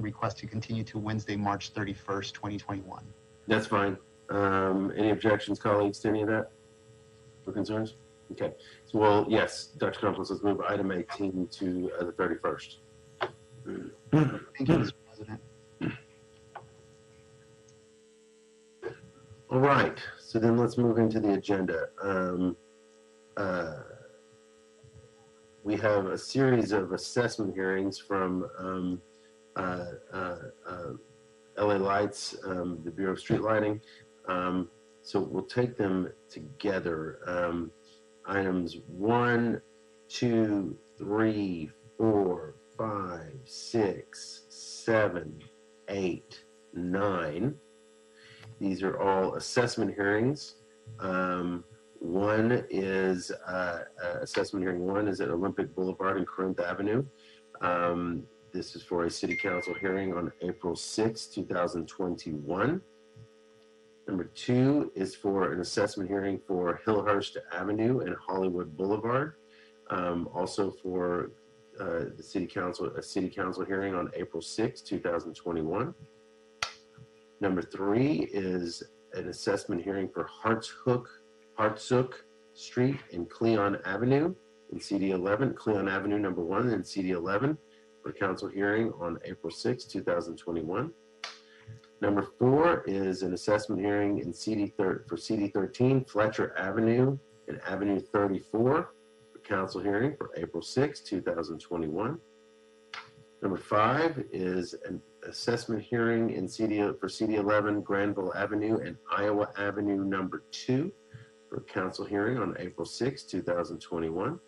request to continue to Wednesday, March 31st, 2021. That's fine. Any objections, colleagues, to any of that or concerns? Okay. So, well, yes, Dr. Campos, let's move item 18 to the 31st. Thank you, Mr. President. All right. So then let's move into the agenda. We have a series of assessment hearings from LA Lights, the Bureau of Street Lighting. So we'll take them together. Items 1, 2, 3, 4, 5, 6, 7, 8, 9. These are all assessment hearings. One is assessment hearing 1 is at Olympic Boulevard and Corinth Avenue. This is for a city council hearing on April 6, 2021. Number 2 is for an assessment hearing for Hillhurst Avenue and Hollywood Boulevard. Also for a city council hearing on April 6, 2021. Number 3 is an assessment hearing for Hartsook Street and Cleon Avenue in CD 11, Cleon Avenue number 1 in CD 11 for council hearing on April 6, 2021. Number 4 is an assessment hearing in for CD 13, Fletcher Avenue and Avenue 34 for council hearing for April 6, 2021. Number 5 is an assessment hearing in for CD 11, Granville Avenue and Iowa Avenue number 2 for council hearing on April 6, 2021.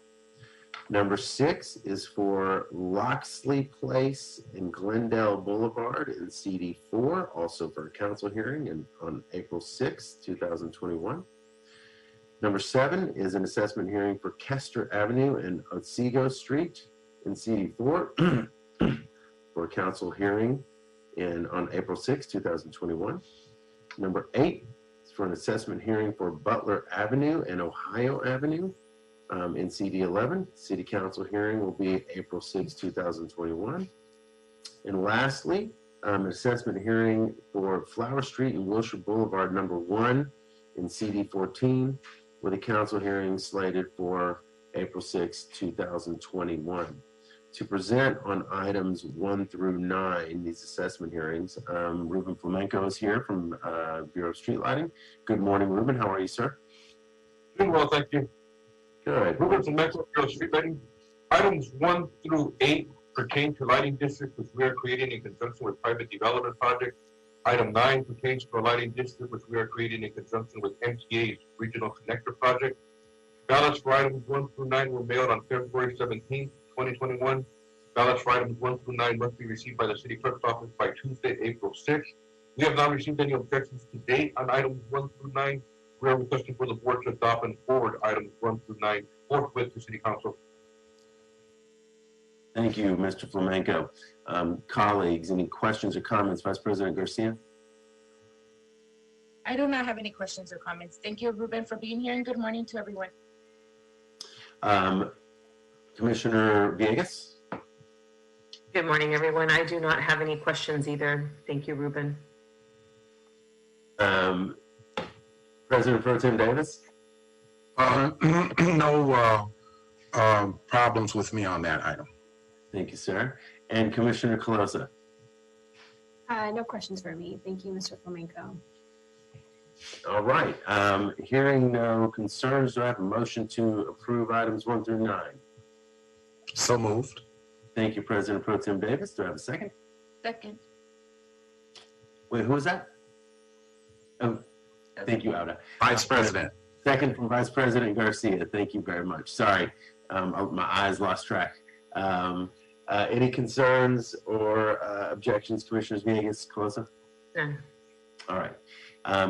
Number 6 is for Loxley Place and Glendale Boulevard in CD 4, also for a council hearing on April 6, 2021. Number 7 is an assessment hearing for Kester Avenue and Otsego Street in CD 4 for a council hearing on April 6, 2021. Number 8 is for an assessment hearing for Butler Avenue and Ohio Avenue in CD 11. City council hearing will be April 6, 2021. And lastly, an assessment hearing for Flower Street and Wilshire Boulevard number 1 in CD 14 with a council hearing slated for April 6, 2021. To present on items 1 through 9, these assessment hearings, Ruben Flamenco is here from Bureau of Street Lighting. Good morning, Ruben. How are you, sir? Doing well, thank you. Good. Ruben Flamenco, Bureau of Street Lighting. Items 1 through 8 pertain to lighting district, which we are creating in conjunction with private development project. Item 9 pertains to a lighting district, which we are creating in conjunction with MTA's Regional Connector Project. Ballots for items 1 through 9 were mailed on February 17th, 2021. Ballots for items 1 through 9 must be received by the city clerk's office by Tuesday, April 6th. We have not received any objections to date on items 1 through 9. We are requesting for the board to adopt and forward items 1 through 9 forthwith to City Council. Thank you, Mr. Flamenco. Colleagues, any questions or comments? Vice President Garcia? I do not have any questions or comments. Thank you, Ruben, for being here, and good morning to everyone. Commissioner Villegas? Good morning, everyone. I do not have any questions either. Thank you, Ruben. President Pro Tem Davis? No problems with me on that item. Thank you, sir. And Commissioner Colosa? No questions for me. Thank you, Mr. Flamenco. All right. Hearing no concerns, do I have a motion to approve items 1 through 9? So moved. Thank you, President Pro Tem Davis. Do I have a second? Second. Wait, who was that? Oh, thank you, Auda. Vice President. Second from Vice President Garcia. Thank you very much. Sorry, my eyes lost track. Any concerns or objections, Commissioners Villegas, Colosa? None. All right.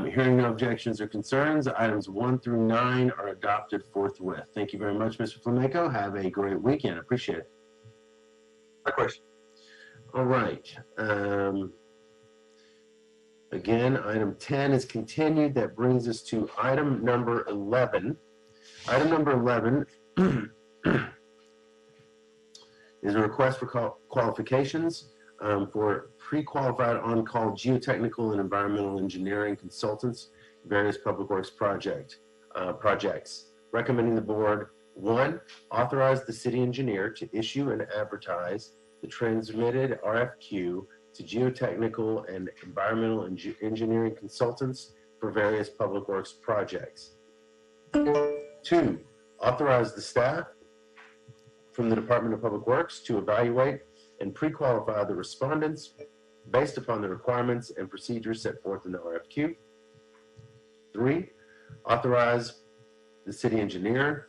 Hearing no objections or concerns, items 1 through 9 are adopted forthwith. Thank you very much, Mr. Flamenco. Have a great weekend. Appreciate it. My question. All right. Again, item 10 is continued. That brings us to item number 11. Item number 11 is a request for qualifications for pre-qualified on-call geotechnical and environmental engineering consultants, various public works projects. Recommending the board, 1, authorize the city engineer to issue and advertise the transmitted RFQ to geotechnical and environmental engineering consultants for various public works projects. 2, authorize the staff from the Department of Public Works to evaluate and pre-qualify the respondents based upon the requirements and procedures set forth in the RFQ. 3, authorize the city engineer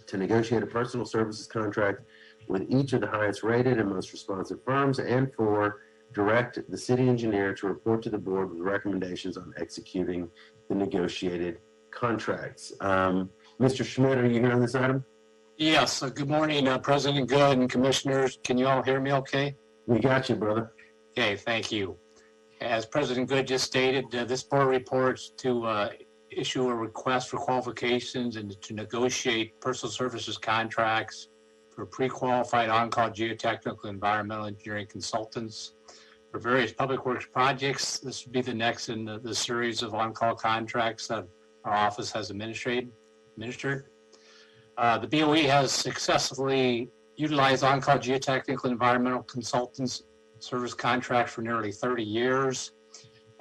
to negotiate a personal services contract with each of the highest rated and most responsive firms. And 4, direct the city engineer to report to the board with recommendations on executing the negotiated contracts. Mr. Schmidt, are you here on this item? Yes, good morning, President Good and Commissioners. Can you all hear me okay? We got you, brother. Okay, thank you. As President Good just stated, this board reports to issue a request for qualifications and to negotiate personal services contracts for pre-qualified on-call geotechnical environmental engineering consultants for various public works projects. This would be the next in the series of on-call contracts that our office has administered. The BOE has successfully utilized on-call geotechnical environmental consultants service contracts for nearly 30 years.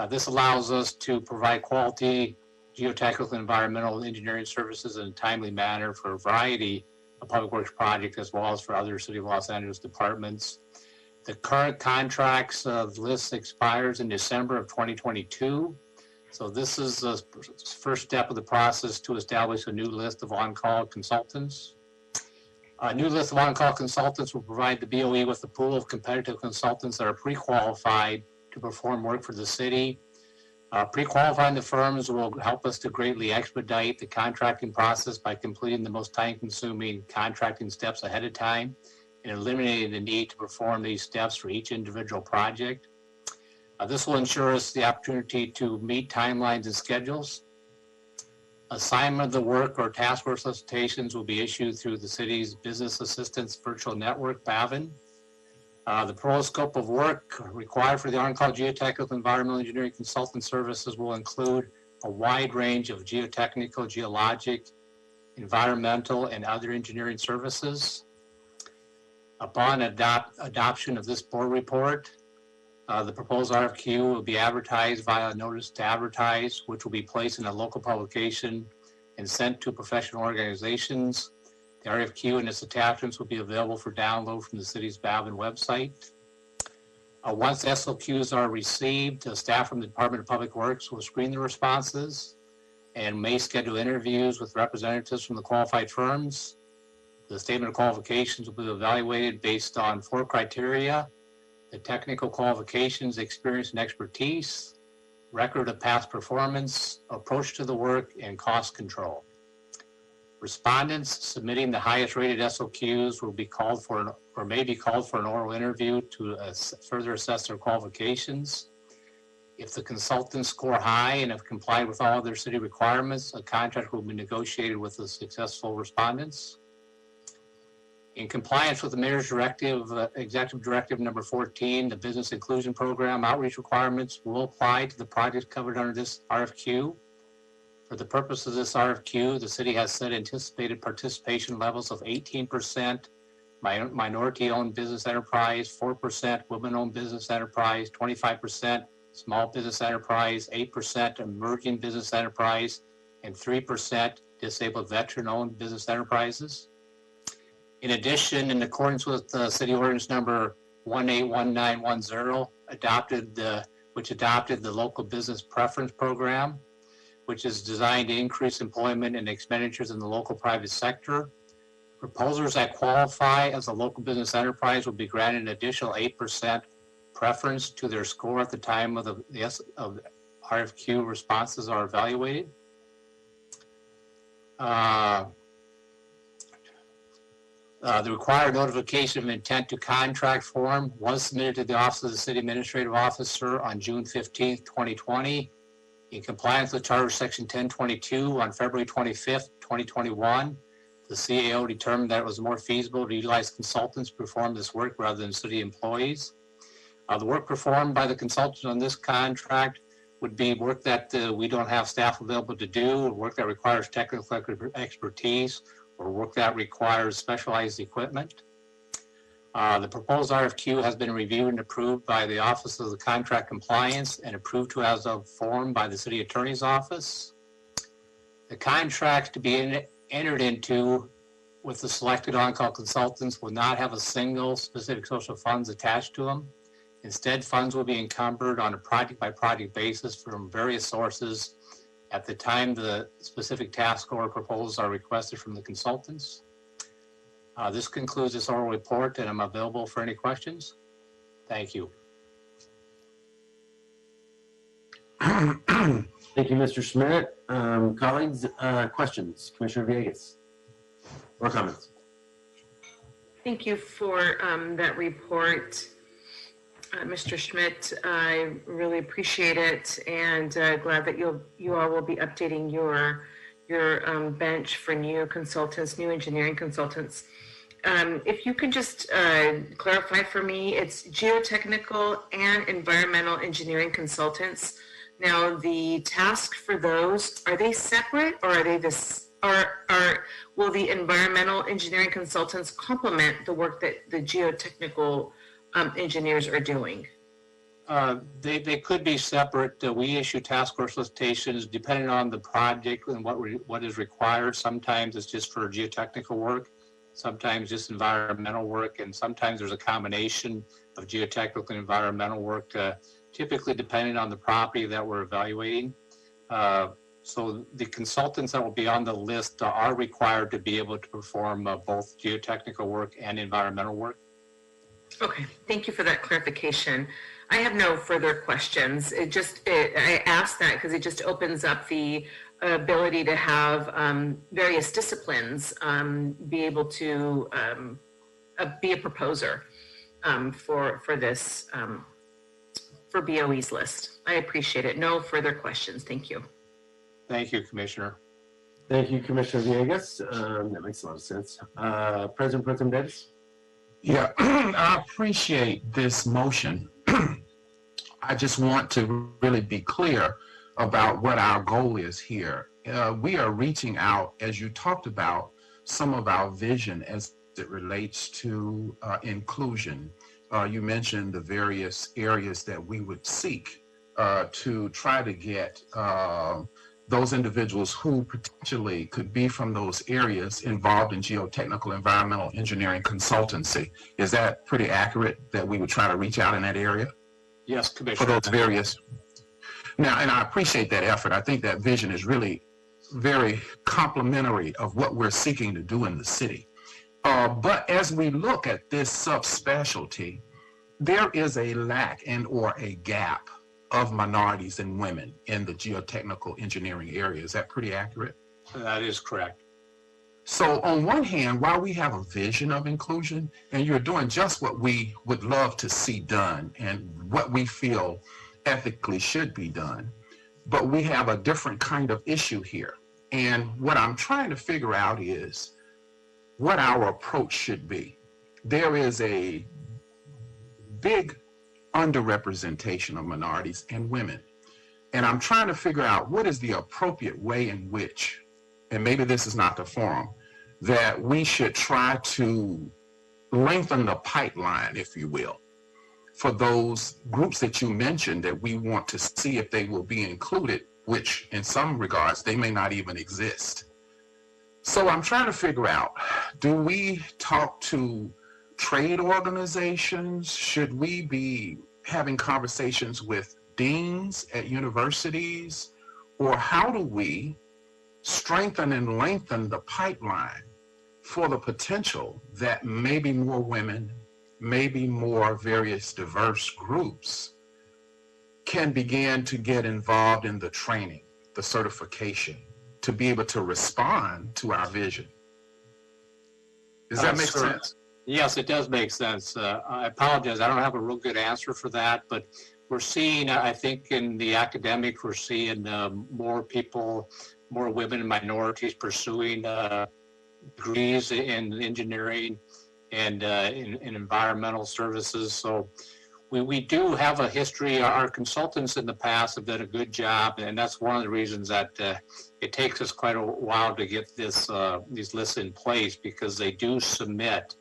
This allows us to provide quality geotechnical environmental engineering services in a timely manner for a variety of public works projects as well as for other City of Los Angeles departments. The current contracts list expires in December of 2022. So this is the first step of the process to establish a new list of on-call consultants. A new list of on-call consultants will provide the BOE with a pool of competitive consultants that are pre-qualified to perform work for the city. Pre-qualifying the firms will help us to greatly expedite the contracting process by completing the most time-consuming contracting steps ahead of time and eliminating the need to perform these steps for each individual project. This will ensure us the opportunity to meet timelines and schedules. Assignment of the work or task force solicitations will be issued through the city's Business Assistance Virtual Network, BAVN. The proposed scope of work required for the on-call geotechnical environmental engineering consultant services will include a wide range of geotechnical, geologic, environmental, and other engineering services. Upon adoption of this board report, the proposed RFQ will be advertised via a notice to advertise, which will be placed in a local publication and sent to professional organizations. The RFQ and its attachments will be available for download from the city's BAVN website. Once SOQs are received, staff from the Department of Public Works will screen the responses and may schedule interviews with representatives from the qualified firms. The statement of qualifications will be evaluated based on 4 criteria: the technical qualifications, experience, and expertise, record of past performance, approach to the work, and cost control. Respondents submitting the highest rated SOQs will be called for or may be called for an oral interview to further assess their qualifications. If the consultants score high and have complied with all other city requirements, a contract will be negotiated with the successful respondents. In compliance with the Mayor's Directive, Executive Directive number 14, the Business Inclusion Program outreach requirements will apply to the projects covered under this RFQ. For the purpose of this RFQ, the city has set anticipated participation levels of 18% minority-owned business enterprise, 4% women-owned business enterprise, 25% small business enterprise, 8% emerging business enterprise, and 3% disabled veteran-owned business enterprises. In addition, in accordance with City Ordinance number 181910, which adopted the Local Business Preference Program, which is designed to increase employment and expenditures in the local private sector. Proposals that qualify as a local business enterprise will be granted an additional 8% preference to their score at the time of the RFQ responses are evaluated. The required notification of intent to contract form was submitted to the Office of the City Administrative Officer on June 15th, 2020. In compliance with Charter Section 1022 on February 25th, 2021, the CAO determined that it was more feasible to utilize consultants to perform this work rather than city employees. The work performed by the consultant on this contract would be work that we don't have staff available to do, work that requires technical expertise, or work that requires specialized equipment. The proposed RFQ has been reviewed and approved by the Office of the Contract Compliance and approved to as of form by the City Attorney's Office. The contracts to be entered into with the selected on-call consultants will not have a single specific source of funds attached to them. Instead, funds will be encumbered on a project-by-project basis from various sources at the time the specific task or proposals are requested from the consultants. This concludes this oral report, and I'm available for any questions. Thank you. Thank you, Mr. Schmidt. Colleagues, questions? Commissioner Villegas, or comments? Thank you for that report, Mr. Schmidt. I really appreciate it, and glad that you all will be updating your bench for new consultants, new engineering consultants. If you can just clarify for me, it's geotechnical and environmental engineering consultants. Now, the task for those, are they separate, or are they this? Will the environmental engineering consultants complement the work that the geotechnical engineers are doing? They could be separate. We issue task force solicitations depending on the project and what is required. Sometimes it's just for geotechnical work, sometimes just environmental work, and sometimes there's a combination of geotechnical and environmental work, typically depending on the property that we're evaluating. So the consultants that will be on the list are required to be able to perform both geotechnical work and environmental work. Okay, thank you for that clarification. I have no further questions. I asked that because it just opens up the ability to have various disciplines be able to be a proposer for this, for BOE's list. I appreciate it. No further questions. Thank you. Thank you, Commissioner. Thank you, Commissioner Villegas. That makes a lot of sense. President Pro Tem Davis? Yeah, I appreciate this motion. I just want to really be clear about what our goal is here. We are reaching out, as you talked about, some of our vision as it relates to inclusion. You mentioned the various areas that we would seek to try to get those individuals who potentially could be from those areas involved in geotechnical environmental engineering consultancy. Is that pretty accurate, that we would try to reach out in that area? Yes, Commissioner. For those various. Now, and I appreciate that effort. I think that vision is really very complementary of what we're seeking to do in the city. But as we look at this subspecialty, there is a lack and or a gap of minorities and women in the geotechnical engineering area. Is that pretty accurate? That is correct. So on one hand, while we have a vision of inclusion, and you're doing just what we would love to see done and what we feel ethically should be done, but we have a different kind of issue here. And what I'm trying to figure out is what our approach should be. There is a big underrepresentation of minorities and women. And I'm trying to figure out what is the appropriate way in which, and maybe this is not the forum, that we should try to lengthen the pipeline, if you will, for those groups that you mentioned that we want to see if they will be included, which in some regards, they may not even exist. So I'm trying to figure out, do we talk to trade organizations? Should we be having conversations with deans at universities? Or how do we strengthen and lengthen the pipeline for the potential that maybe more women, maybe more various diverse groups can begin to get involved in the training, the certification, to be able to respond to our vision? Does that make sense? Yes, it does make sense. I apologize. I don't have a real good answer for that, but we're seeing, I think in the academic, we're seeing more people, more women and minorities pursuing degrees in engineering and in environmental services. So we do have a history. Our consultants in the past have done a good job, and that's one of the reasons that it takes us quite a while to get these lists in place, because they do submit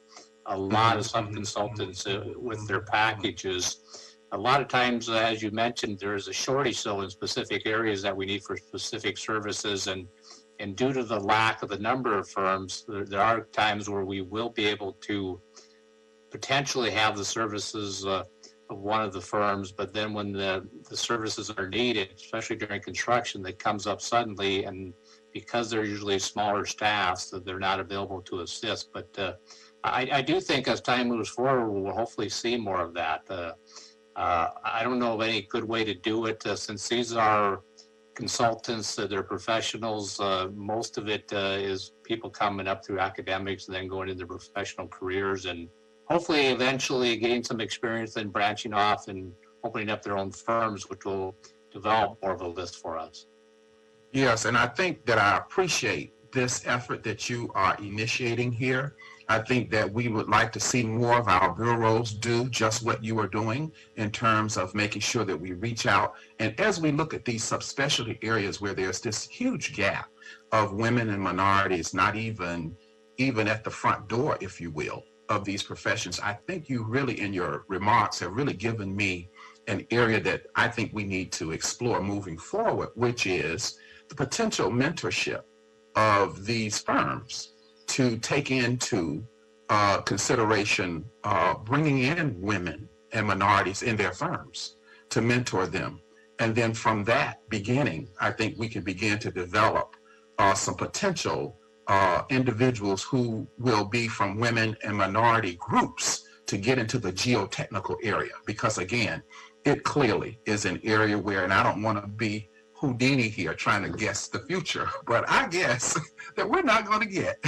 a lot of sub-consultants with their packages. A lot of times, as you mentioned, there is a shortage still in specific areas that we need for specific services, and due to the lack of the number of firms, there are times where we will be able to potentially have the services of one of the firms, but then when the services are needed, especially during construction, that comes up suddenly, and because they're usually smaller staffs, that they're not available to assist. But I do think as time moves forward, we'll hopefully see more of that. I don't know of any good way to do it, since these are consultants, they're professionals. Most of it is people coming up through academics and then going into their professional careers, and hopefully eventually getting some experience and branching off and opening up their own firms, which will develop more of a list for us. Yes, and I think that I appreciate this effort that you are initiating here. I think that we would like to see more of our bureaus do just what you are doing in terms of making sure that we reach out. And as we look at these subspecialty areas where there's this huge gap of women and minorities, not even at the front door, if you will, of these professions, I think you really, in your remarks, have really given me an area that I think we need to explore moving forward, which is the potential mentorship of these firms to take into consideration bringing in women and minorities in their firms to mentor them. And then from that beginning, I think we can begin to develop some potential individuals who will be from women and minority groups to get into the geotechnical area. Because again, it clearly is an area where, and I don't want to be Houdini here trying to guess the future, but I guess that we're not going to get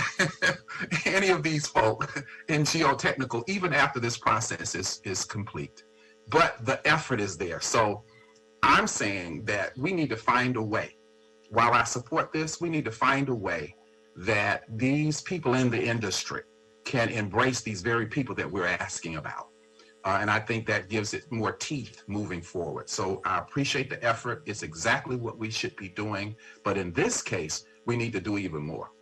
any of these folk in geotechnical even after this process is complete. But the effort is there. So I'm saying that we need to find a way. While I support this, we need to find a way that these people in the industry can embrace these very people that we're asking about. And I think that gives it more teeth moving forward. So I appreciate the effort. It's exactly what we should be doing. But in this case, we need to do even more.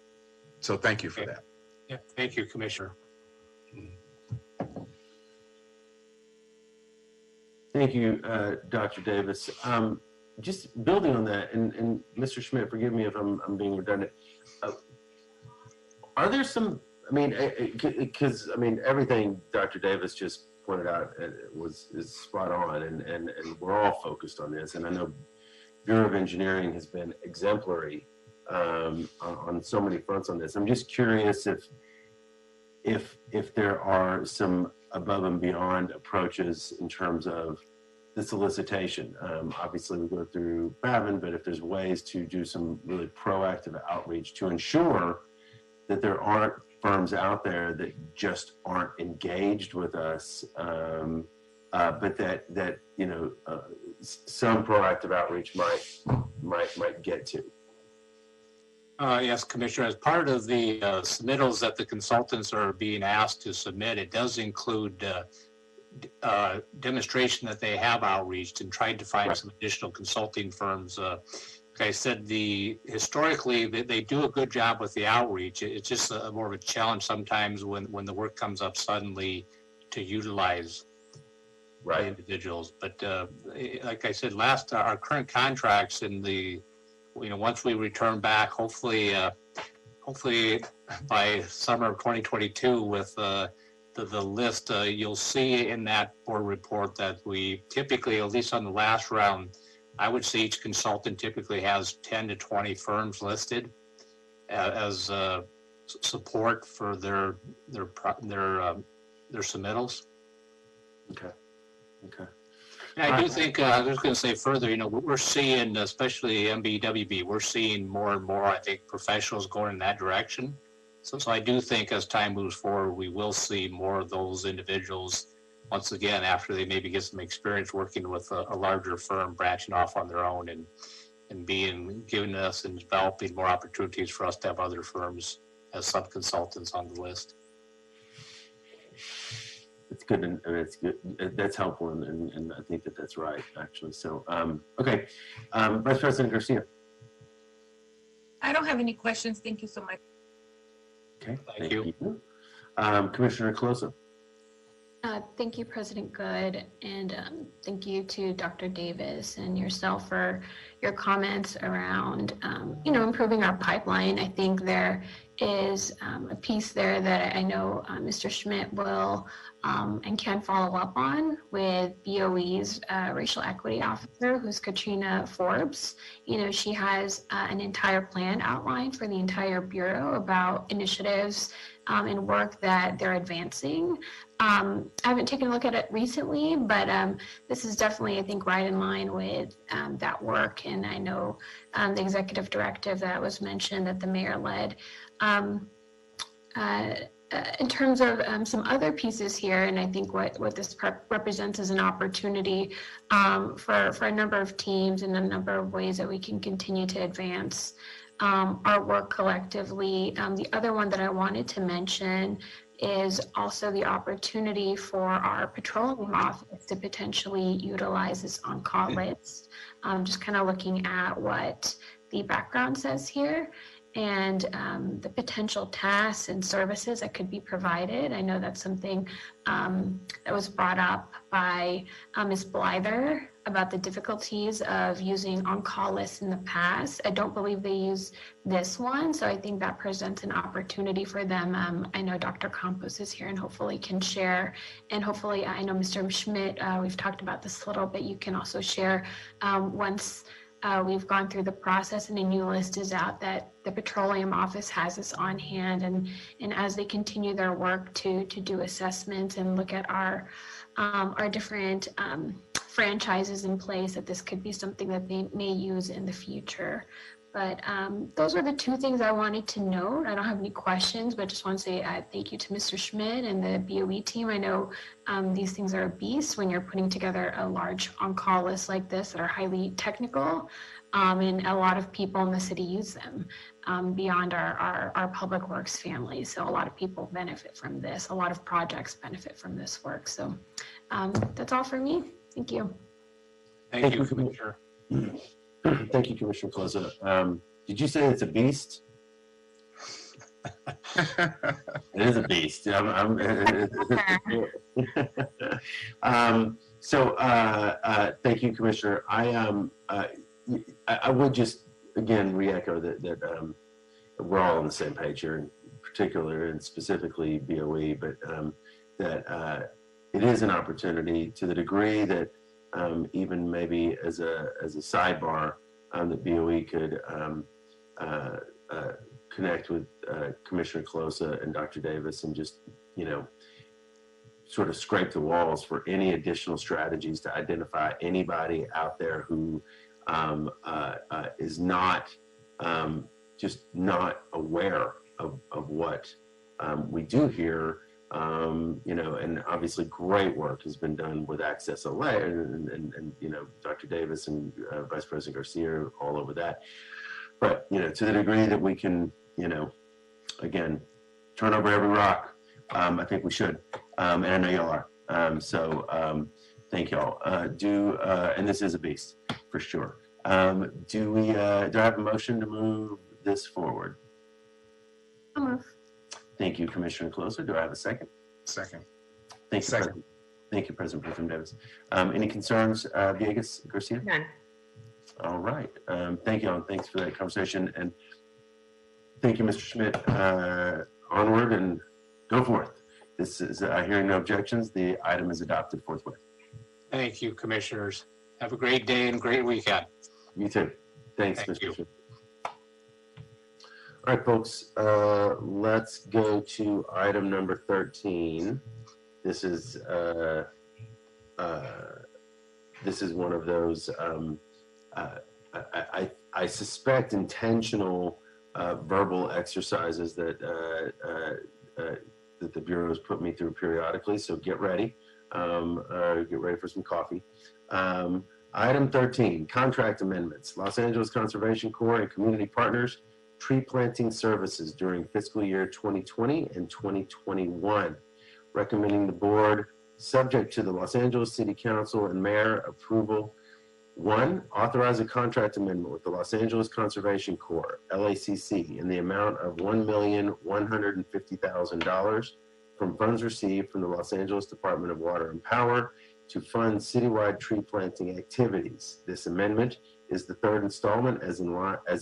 So thank you for that. Yeah, thank you, Commissioner. Thank you, Dr. Davis. Just building on that, and Mr. Schmidt, forgive me if I'm being redundant. Are there some, because everything Dr. Davis just pointed out is spot on, and we're all focused on this. And I know Bureau of Engineering has been exemplary on so many fronts on this. I'm just curious if there are some above and beyond approaches in terms of the solicitation. Obviously, we go through Bavin, but if there's ways to do some really proactive outreach to ensure that there aren't firms out there that just aren't engaged with us, but that some proactive outreach might get to. Yes, Commissioner, as part of the submittals that the consultants are being asked to submit, it does include demonstration that they have outreached and tried to find some additional consulting firms. Like I said, historically they do a good job with the outreach. It's just more of a challenge sometimes when the work comes up suddenly to utilize individuals. But like I said, our current contracts in the once we return back, hopefully by summer of 2022 with the list, you'll see in that board report that we typically, at least on the last round, I would say each consultant typically has 10 to 20 firms listed as support for their submittals. Okay. And I do think, I was going to say further, we're seeing, especially MBWB, we're seeing more and more, I think, professionals going in that direction. So I do think as time moves forward, we will see more of those individuals, once again, after they maybe get some experience working with a larger firm, branching off on their own and giving us and developing more opportunities for us to have other firms as sub-consultants on the list. it's good, and it's good. That's helpful, and I think that that's right, actually. So, okay, Vice President Garcia. I don't have any questions. Thank you so much. Okay, Thank you. Commissioner Closa. Thank you, President Good, and thank you to Dr. Davis and yourself for your comments around, improving our pipeline. I think there is a piece there that I know Mr. Schmidt will and can follow up on with BOE's racial equity officer, who's Katrina Forbes. She has an entire plan outlined for the entire Bureau about initiatives and work that they're advancing. I haven't taken a look at it recently, but this is definitely, I think, right in line with that work. And I know the executive directive that was mentioned that the mayor led. In terms of some other pieces here, and I think what this represents is an opportunity for a number of teams and a number of ways that we can continue to advance our work collectively. The other one that I wanted to mention is also the opportunity for our petroleum office to potentially utilize this on-call list. Just kind of looking at what the background says here and the potential tasks and services that could be provided. I know that's something that was brought up by Ms. Blyther about the difficulties of using on-call lists in the past. I don't believe they use this one, so I think that presents an opportunity for them. I know Dr. Campos is here and hopefully can share, and hopefully I know Mr. Schmidt, we've talked about this a little bit, you can also share once we've gone through the process and a new list is out that the Petroleum Office has this on hand, and as they continue their work to do assessments and look at our different franchises in place, that this could be something that they may use in the future. But those are the two things I wanted to note. I don't have any questions, but just want to say thank you to Mr. Schmidt and the BOE team. I know these things are a beast when you're putting together a large on-call list like this that are highly technical, and a lot of people in the city use them beyond our public works family. So a lot of people benefit from this. A lot of projects benefit from this work. So that's all for me. Thank you. Thank you, Commissioner. Thank you, Commissioner Closa. Did you say it's a beast? It is a beast. Thank you, Commissioner. I would just again re-echo that we're all on the same page here, in particular and specifically BOE, but that it is an opportunity to the degree that even maybe as a sidebar, that BOE could connect with Commissioner Closa and Dr. Davis and just, sort of scrape the walls for any additional strategies to identify anybody out there who is not just not aware of what we do here. And obviously great work has been done with Access LA and Dr. Davis and Vice President Garcia are all over that. But, to the degree that we can, again, turn over every rock, I think we should. And I know y'all are. Thank y'all. And this is a beast for sure. Do I have a motion to move this forward? I'll move. Thank you, Commissioner Closa. Do I have a second? Second. Thank you, Second. President. Thank you, President Davis. Any concerns, Villegas Garcia? None. All right. Thank you, and thanks for that conversation. And thank you, Mr. Schmidt. Onward and go forth. This is hearing no objections. The item is adopted forthwith. Thank you, Commissioners. Have a great day and great weekend. You too. Thanks, Thank Mr. you. Schmidt. All right, folks, let's go to item number 13. This is one of those, I suspect, intentional verbal exercises that the Bureau has put me through periodically, so get ready. Get ready for some coffee. Item 13, contract amendments. Los Angeles Conservation Corps and community partners, tree planting services during fiscal year 2020 and 2021. Recommending the board subject to the Los Angeles City Council and Mayor approval. 1, authorize a contract amendment with the Los Angeles Conservation Corps, LACC, in the amount of $1,150,000 from funds received from the Los Angeles Department of Water and Power to fund citywide tree planting activities. This amendment is the third installment as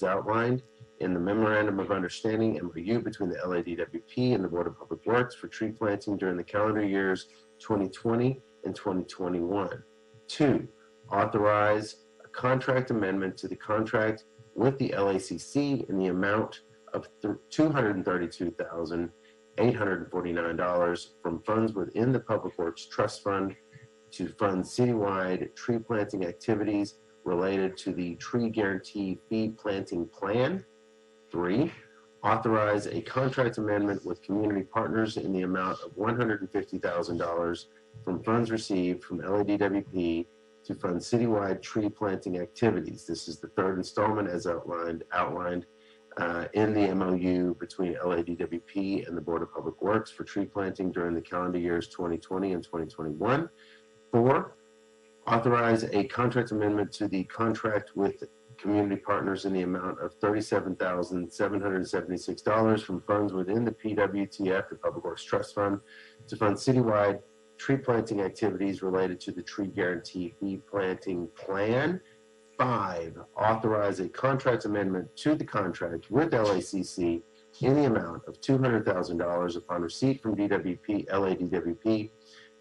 outlined in the Memorandum of Understanding MOU between the LADWP and the Board of Public Works for tree planting during the calendar years 2020 and 2021. 2, authorize a contract amendment to the contract with the LACC in the amount of $232,849 from funds within the Public Works Trust Fund to fund citywide tree planting activities related to the Tree Guarantee Fee Planting Plan. 3, authorize a contract amendment with community partners in the amount of $150,000 from funds received from LADWP to fund citywide tree planting activities. This is the third installment as outlined in the MOU between LADWP and the Board of Public Works for tree planting during the calendar years 2020 and 2021. 4, authorize a contract amendment to the contract with community partners in the amount of $37,776 from funds within the PWTF, the Public Works Trust Fund, to fund citywide tree planting activities related to the Tree Guarantee Fee Planting Plan. 5, authorize a contract amendment to the contract with LACC in the amount of $200,000 upon receipt from LADWP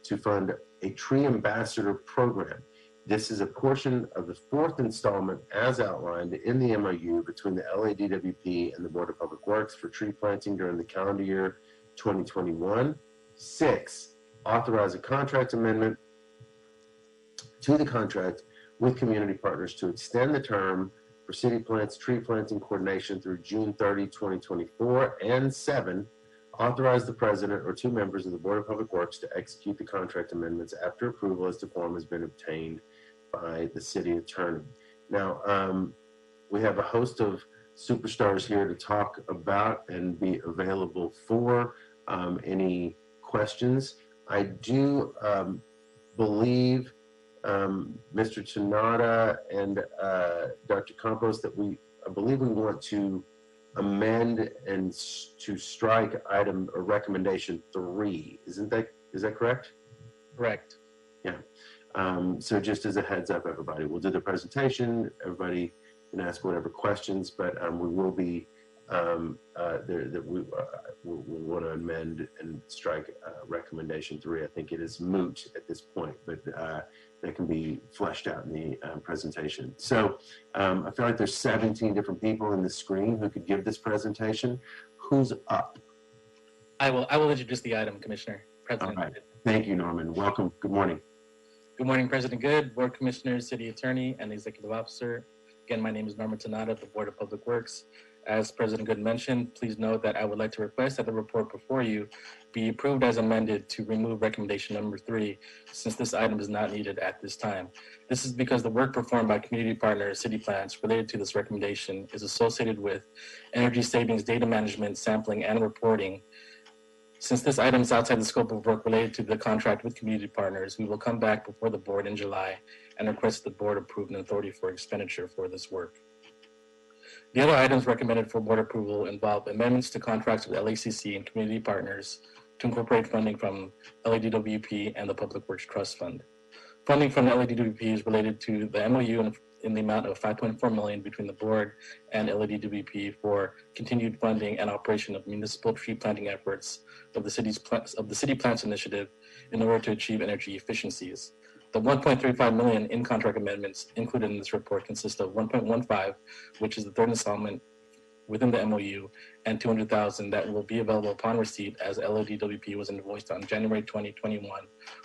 to fund a tree ambassador program. This is a portion of the fourth installment as outlined in the MOU between the LADWP and the Board of Public Works for tree planting during the calendar year 2021. 6, authorize a contract amendment to the contract with community partners to extend the term for city plants tree planting coordination through June 30, 2024. And 7, authorize the president or 2 members of the Board of Public Works to execute the contract amendments after approval as the form has been obtained by the city attorney. Now, we have a host of superstars here to talk about and be available for any questions. I do believe, Mr. Tanada and Dr. Campos, that I believe we want to amend and to strike item or recommendation 3. Is that correct? Correct. Yeah. So just as a heads up, everybody, we'll do the presentation. Everybody can ask whatever questions, but we will be we'll want to amend and strike recommendation 3. I think it is moot at this point, but that can be fleshed out in the presentation. So I feel like there's 17 different people in the screen who could give this presentation. Who's up? I will introduce the item, Commissioner. President. All right. Thank you, Norman. Welcome. Good morning. Good morning, President Good, Board Commissioners, City Attorney, and Executive Officer. Again, my name is Norman Tanada, the Board of Public Works. As President Good mentioned, please note that I would like to request that the report before you be approved as amended to remove recommendation number 3, since this item is not needed at this time. This is because the work performed by community partners, city plants, related to this recommendation is associated with energy savings, data management, sampling, and reporting. Since this item is outside the scope of work related to the contract with community partners, we will come back before the board in July and request the board approve an authority for expenditure for this work. The other items recommended for board approval involve amendments to contracts with LACC and community partners to incorporate funding from LADWP and the Public Works Trust Fund. Funding from the LADWP is related to the MOU in the amount of $5.4 million between the board and LADWP for continued funding and operation of municipal tree planting efforts of the City Plants Initiative in order to achieve energy efficiencies. The $1.35 million in contract amendments included in this report consist of $1.15, which is the third installment within the MOU, and $200,000 that will be available upon receipt, as LADWP was invoiced on January 2021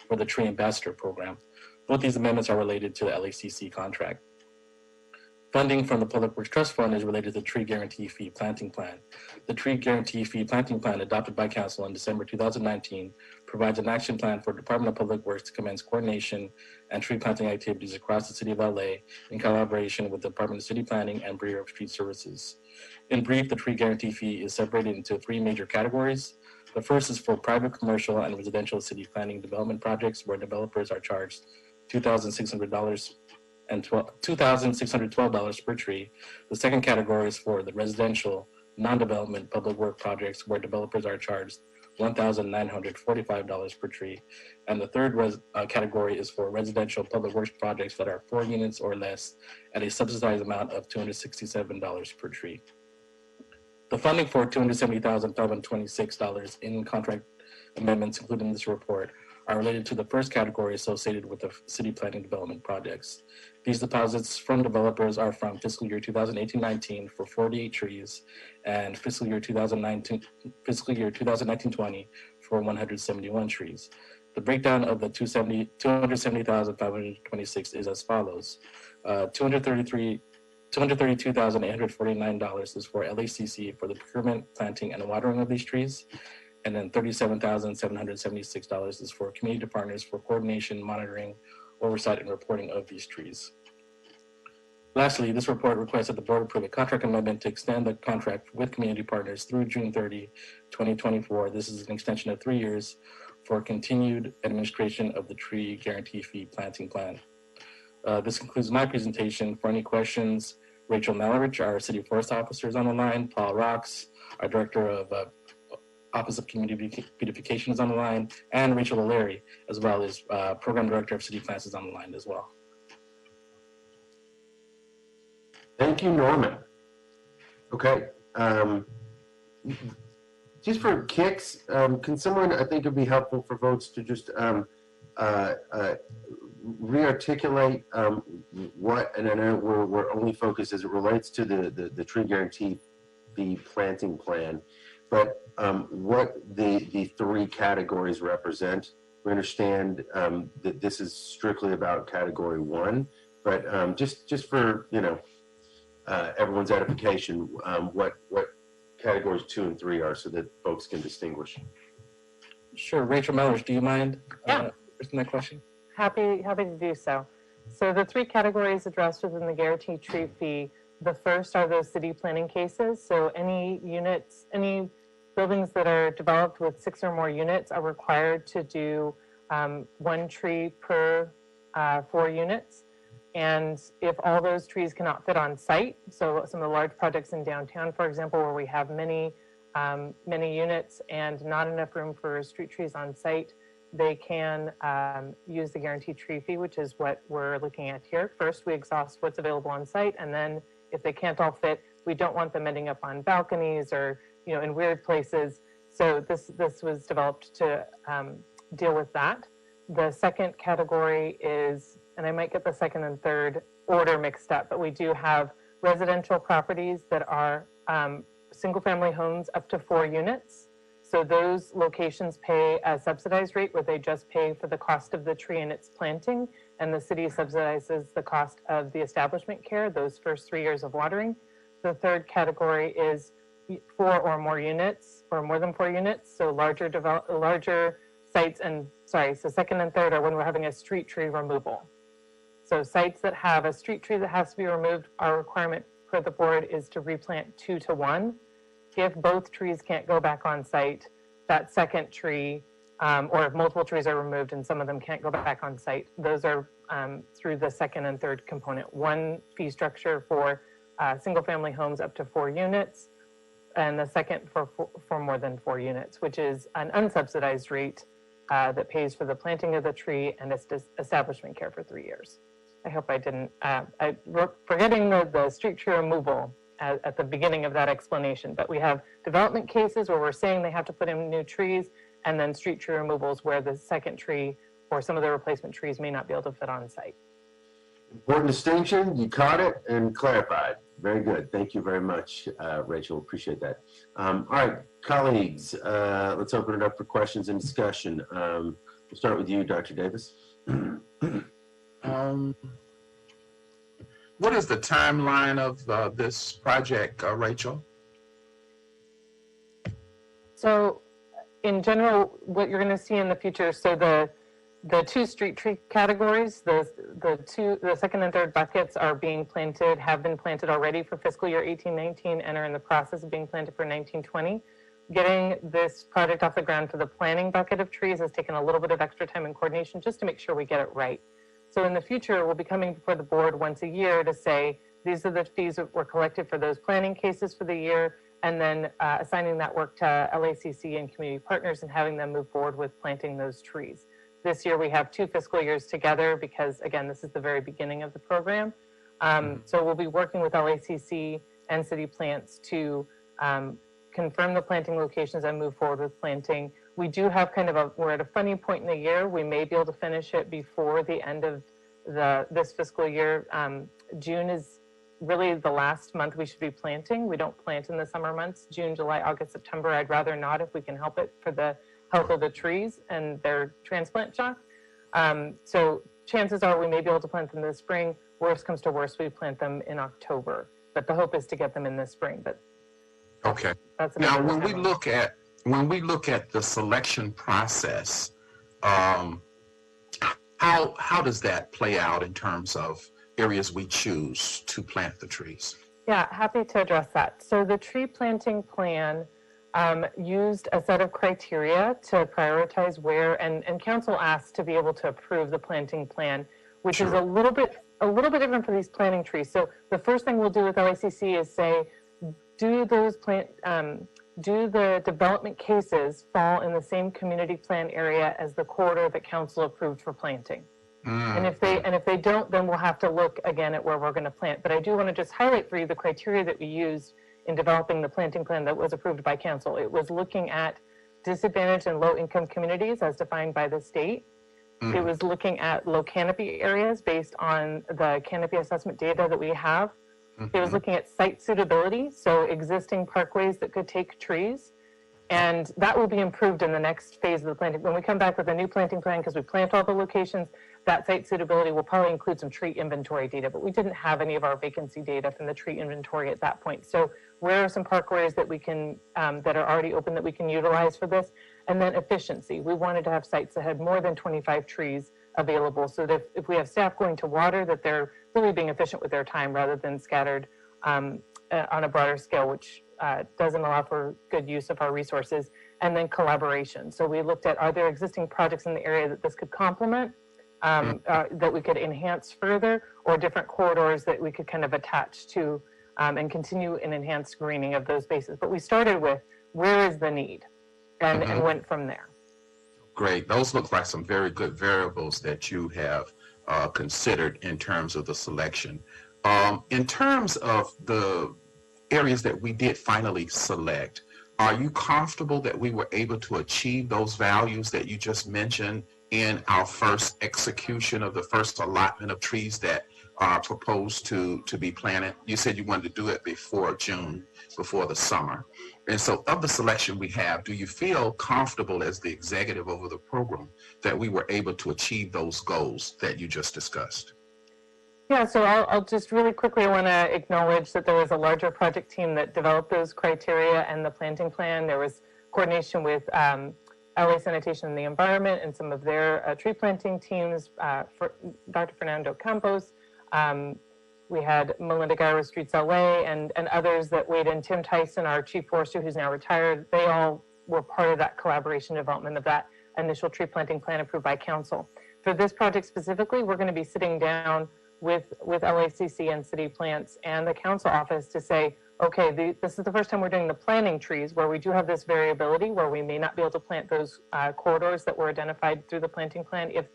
for the Tree Ambassador Program. Both these amendments are related to the LACC contract. Funding from the Public Works Trust Fund is related to the Tree Guarantee Fee Planting Plan. The Tree Guarantee Fee Planting Plan, adopted by Council in December 2019, provides an action plan for Department of Public Works to commence coordination and tree planting activities across the City of LA in collaboration with the Department of City Planning and Bureau of Street Services. In brief, the Tree Guarantee Fee is separated into 3 major categories. The first is for private, commercial, and residential city planning development projects where developers are charged $2,600 and $2,612 per tree. The second category is for the residential non-development public work projects where developers are charged $1,945 per tree. And the third category is for residential public works projects that are 4 units or less at a subsidized amount of $267 per tree. The funding for $270,526 in contract amendments included in this report are related to the first category associated with the city planning development projects. These deposits from developers are from fiscal year 2018-19 for 48 trees and fiscal year 2019-20 for 171 trees. The breakdown of the $270,526 is as follows. $232,849 is for LACC for the procurement, planting, and watering of these trees. And then $37,776 is for community partners for coordination, monitoring, oversight, and reporting of these trees. Lastly, this report requests that the board approve a contract amendment to extend the contract with community partners through June 30, 2024. This is an extension of 3 years for continued administration of the tree guarantee fee planting plan. This concludes my presentation. For any questions, Rachel Malrich, our City Forest Officer, is on the line. Paul Rocks, our Director of Office of Community Beautification, is on the line, and Rachel O'Leary, as well as Program Director of City Plans, is on the line as well. Thank you, Norman. Okay. Just for kicks, can someone, I think it'd be helpful for folks to just re-articulate what, and I know we're only focused as it relates to the tree guarantee fee planting plan, but what the 3 categories represent. We understand that this is strictly about category 1, but just for everyone's edification, what categories 2 and 3 are, so that folks can distinguish. Sure, Rachel Mellers, do you mind answering that question? Happy to do so. So the 3 categories addressed within the guaranteed tree fee, the first are those city planning cases. So any units, any buildings that are developed with 6 or more units are required to do 1 tree per 4 units. And if all those trees cannot fit on site, so some of the large projects in downtown, for example, where we have many units and not enough room for street trees on site, they can use the guaranteed tree fee, which is what we're looking at here. First, we exhaust what's available on site, and then if they can't all fit, we don't want them ending up on balconies or in weird places. So this was developed to deal with that. The second category is, and I might get the second and third order mixed up, but we do have residential properties that are single-family homes up to 4 units. So those locations pay a subsidized rate where they just pay for the cost of the tree and its planting, and the city subsidizes the cost of the establishment care, those first 3 years of watering. The third category is 4 or more units, or more than 4 units, so larger sites, and so second and third are when we're having a street tree removal. So sites that have a street tree that has to be removed, our requirement for the board is to replant 2 to 1. If both trees can't go back on site, that second tree, or if multiple trees are removed and some of them can't go back on site, those are through the second and third component. 1 fee structure for single-family homes up to 4 units, and the second for more than 4 units, which is an unsubsidized rate that pays for the planting of the tree and its establishment care for 3 years. I hope I didn't, forgetting the street tree removal at the beginning of that explanation, but we have development cases where we're saying they have to put in new trees, and then street tree removals where the second tree or some of the replacement trees may not be able to fit on site. Important distinction, you caught it and clarified. Very good. Thank you very much, Rachel. Appreciate that. All right, colleagues, let's open it up for questions and discussion. We'll start with you, Dr. Davis. What is the timeline of this project, Rachel? So in general, what you're going to see in the future, so the 2 street tree categories, the second and third buckets are being planted, have been planted already for fiscal year 18-19 and are in the process of being planted for 19-20. getting this project off the ground for the planning bucket of trees has taken a little bit of extra time and coordination just to make sure we get it right. So in the future, we'll be coming before the board once a year to say, these are the fees that were collected for those planning cases for the year, and then assigning that work to LACC and community partners and having them move forward with planting those trees. This year, we have 2 fiscal years together because, again, this is the very beginning of the program. So we'll be working with LACC and City Plants to confirm the planting locations and move forward with planting. We do have we're at a funny point in the year. We may be able to finish it before the end of this fiscal year. June is really the last month we should be planting. We don't plant in the summer months, June, July, August, September. I'd rather not if we can help it for the health of the trees and their transplant shock. So chances are we may be able to plant them this spring. Worst comes to worst, we plant them in October. But the hope is to get them in this spring. But Okay. that's Now, another when we look at the selection process, how does that play out in terms of areas we choose to plant the trees? Yeah, happy to address that. So the tree planting plan used a set of criteria to prioritize where, and council asked to be able to approve the planting plan, which is a little bit different for these planting trees. So the first thing we'll do with LACC is say, do the development cases fall in the same community plan area as the corridor that council approved for planting? And if they don't, then we'll have to look again at where we're going to plant. But I do want to just highlight for you the criteria that we used in developing the planting plan that was approved by council. It was looking at disadvantaged and low-income communities as defined by the state. It was looking at low canopy areas based on the canopy assessment data that we have. It was looking at site suitability, so existing parkways that could take trees. And that will be improved in the next phase of the planting. When we come back with a new planting plan, because we plant all the locations, that site suitability will probably include some tree inventory data, but we didn't have any of our vacancy data from the tree inventory at that point. So where are some parkways that we can, that are already open that we can utilize for this? And then efficiency. We wanted to have sites that had more than 25 trees available so that if we have staff going to water, that they're really being efficient with their time rather than scattered on a broader scale, which doesn't allow for good use of our resources. And then collaboration. So we looked at, are there existing projects in the area that this could complement, that we could enhance further, or different corridors that we could kind of attach to and continue an enhanced screening of those bases. But we started with, where is the need? And went from there. Great. Those look like some very good variables that you have considered in terms of the selection. In terms of the areas that we did finally select, are you comfortable that we were able to achieve those values that you just mentioned in our first execution of the first allotment of trees that are proposed to be planted? You said you wanted to do it before June, before the summer. And so of the selection we have, do you feel comfortable as the executive over the program that we were able to achieve those goals that you just discussed? Yeah, so I'll just really quickly want to acknowledge that there was a larger project team that developed those criteria and the planting plan. There was coordination with LA Sanitation and the Environment and some of their tree planting teams, for Dr. Fernando Campos. We had Melinda Guy with Streets LA and others that weighed in. Tim Tyson, our chief forester, who's now retired, they all were part of that collaboration development of that initial tree planting plan approved by council. For this project specifically, we're going to be sitting down with LACC and City Plants and the council office to say, okay, this is the first time we're doing the planting trees where we do have this variability where we may not be able to plant those corridors that were identified through the planting plan. If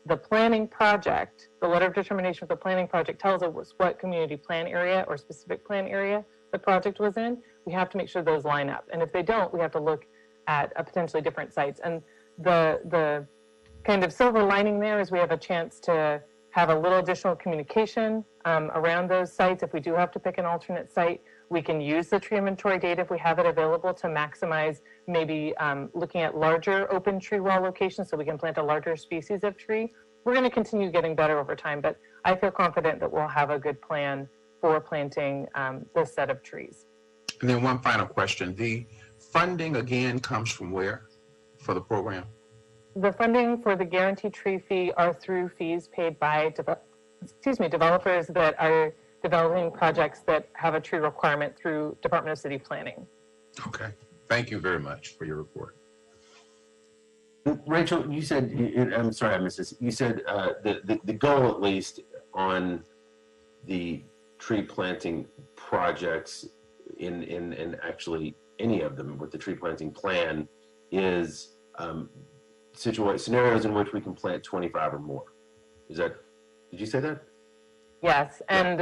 the planning project, the letter of determination for the planning project tells us what community plan area or specific plan area the project was in, we have to make sure those line up. And if they don't, we have to look at potentially different sites. And the kind of silver lining there is we have a chance to have a little additional communication around those sites. If we do have to pick an alternate site, we can use the tree inventory data if we have it available to maximize maybe looking at larger open tree well locations so we can plant a larger species of tree. We're going to continue getting better over time, but I feel confident that we'll have a good plan for planting this set of trees. And then one final question. The funding again comes from where for the program? The funding for the guaranteed tree fee are through fees paid by developers that are developing projects that have a tree requirement through Department of City Planning. Okay. Thank you very much for your report. Rachel, you said, I'm sorry I missed this. You said the goal, at least, on the tree planting projects in actually any of them with the tree planting plan is scenarios in which we can plant 25 or more. Did you say that? Yes, and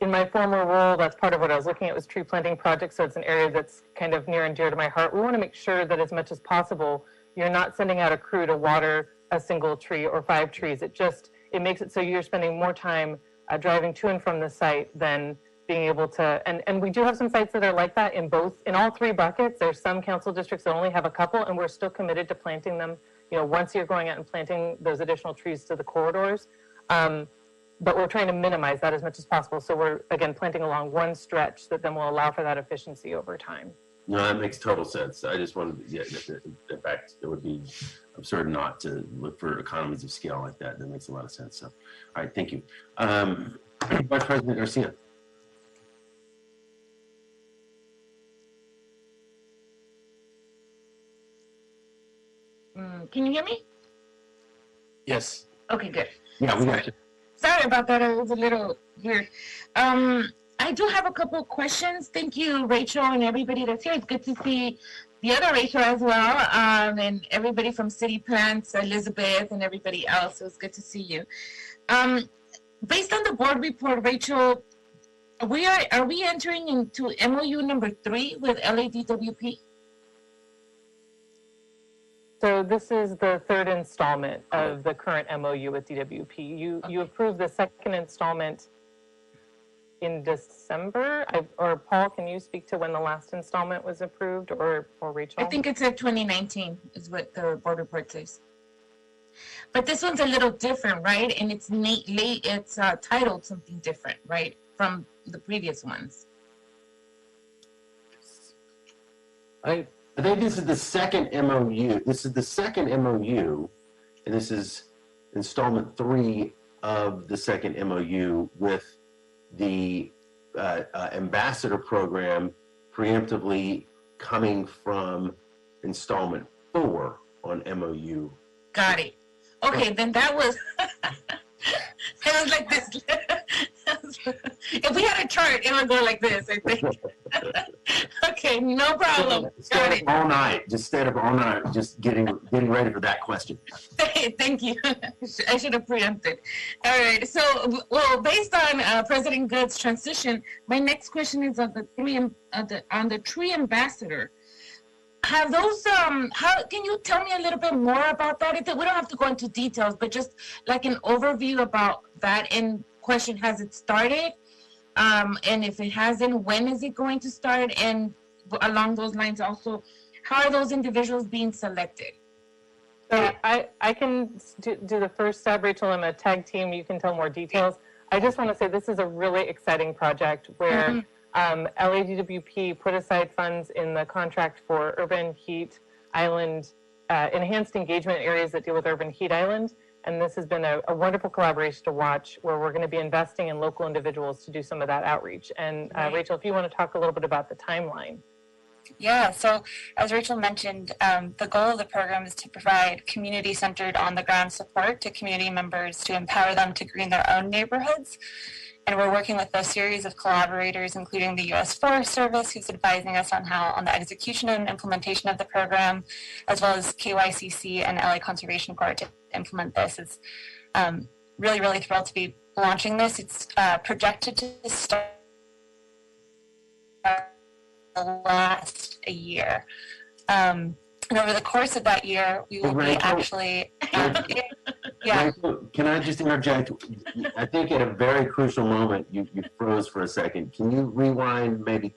in my former role, that's part of what I was looking at was tree planting projects. So it's an area that's kind of near and dear to my heart. We want to make sure that as much as possible, you're not sending out a crew to water a single tree or 5 trees. It makes it so you're spending more time driving to and from the site than being able to, and we do have some sites that are like that in all 3 buckets. There's some council districts that only have a couple, and we're still committed to planting them, once you're going out and planting those additional trees to the corridors. But we're trying to minimize that as much as possible. So we're, again, planting along one stretch that then will allow for that efficiency over time. No, that makes total sense. I just wanted to, in fact, it would be absurd not to look for economies of scale like that. That makes a lot of sense. So, all right, thank you. Vice President Garcia. Can you hear me? Yes. Okay, good. Yeah, we got you. Sorry about that. It was a little weird. I do have a couple of questions. Thank you, Rachel, and everybody that's here. It's good to see the other Rachel as well, and everybody from City Plants, Elizabeth, and everybody else. It was good to see you. Based on the board report, Rachel, are we entering into MOU number 3 with LADWP? So this is the 3rd installment of the current MOU with DWP. You approved the 2nd installment in December, or Paul, can you speak to when the last installment was approved, or Rachel? I think it's at 2019 is what the board report says. But this one's a little different, right? And it's titled something different, right, from the previous ones. I think this is the 2nd MOU. This is the 2nd MOU, and this is installment 3 of the 2nd MOU with the ambassador program preemptively coming from installment 4 on MOU. Got it. Okay, then that was, it was like this. If we had a chart, it would go like this, I think. Okay, no problem. Got it. All night, just stayed up all night, just getting ready for that question. Thank you. I should have preempted. All right. So, well, based on President Good's transition, my next question is on the tree ambassador. Have those? How can you tell me a little bit more about that? We don't have to go into details, but just like an overview about that. And question: has it started? And if it hasn't, when is it going to start? And along those lines, also, how are those individuals being selected? So I can do the first step, Rachel. I'm a tag team. You can tell more details. I just want to say this is a really exciting project where LADWP put aside funds in the contract for urban heat island, enhanced engagement areas that deal with urban heat island. And this has been a wonderful collaboration to watch where we're going to be investing in local individuals to do some of that outreach. And Rachel, if you want to talk a little bit about the timeline. Yeah, so as Rachel mentioned, the goal of the program is to provide community-centered on-the-ground support to community members to empower them to green their own neighborhoods. And we're working with a series of collaborators, including the U.S. Forest Service, who's advising us on the execution and implementation of the program, as well as KYCC and LA Conservation Corps to implement this. It's really, really thrilled to be launching this. It's projected to start last a year. And over the course of that year, we will be actually... Yeah. Can I just interject? I think at a very crucial moment, you froze for a second. Can you rewind maybe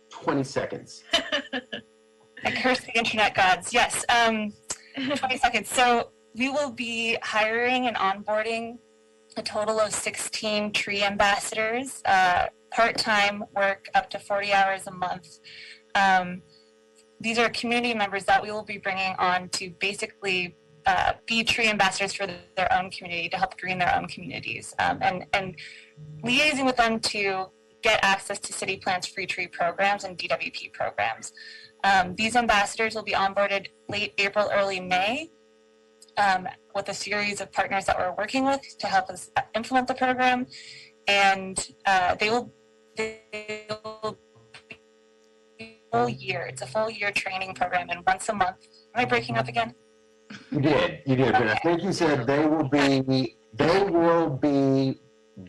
20 seconds? I curse the internet gods. Yes, 20 seconds. So we will be hiring and onboarding a total of 16 tree ambassadors, part-time work up to 40 hours a month. These are community members that we will be bringing on to basically be tree ambassadors for their own community to help green their own communities, and liaising with them to get access to City Plant's free tree programs and DWP programs. These ambassadors will be onboarded late April, early May, with a series of partners that we're working with to help us implement the program. And they will be full year. It's a full year training program, and once a month. Am I breaking up again? You did, but I think you said they will be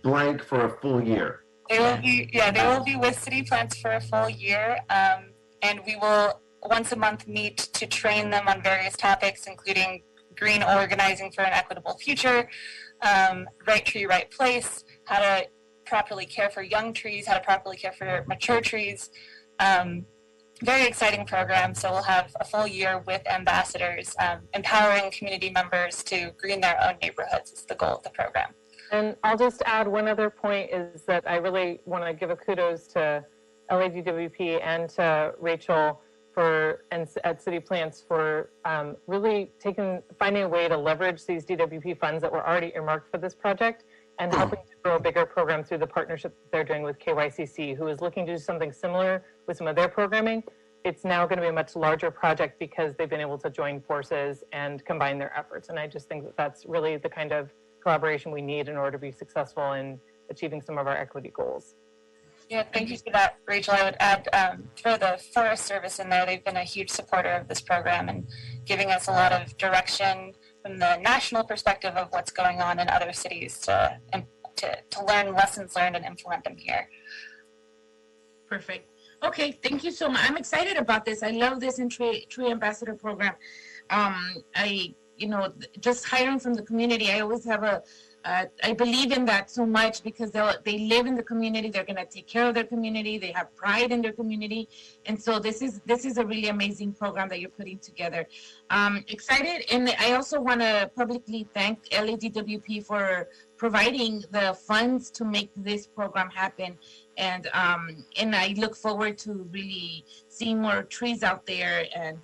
blank for a full year. They will be with City Plants for a full year, and we will once a month meet to train them on various topics, including green organizing for an equitable future, right tree, right place, how to properly care for young trees, how to properly care for mature trees. Very exciting program. So we'll have a full year with ambassadors, empowering community members to green their own neighborhoods is the goal of the program. And I'll just add one other point is that I really want to give a kudos to LADWP and to Rachel at City Plants for really finding a way to leverage these DWP funds that were already earmarked for this project and helping to grow a bigger program through the partnership that they're doing with KYCC, who is looking to do something similar with some of their programming. It's now going to be a much larger project because they've been able to join forces and combine their efforts. And I just think that that's really the kind of collaboration we need in order to be successful in achieving some of our equity goals. Yeah, thank you for that, Rachel. I would add, throw the Forest Service in there. They've been a huge supporter of this program and giving us a lot of direction from the national perspective of what's going on in other cities to learn lessons learned and implement them here. Perfect. Okay, thank you so much. I'm excited about this. I love this tree ambassador program. Just hiring from the community, I always have I believe in that so much because they live in the community. They're going to take care of their community. They have pride in their community. And so this is a really amazing program that you're putting together. Excited. And I also want to publicly thank LADWP for providing the funds to make this program happen. And I look forward to really seeing more trees out there and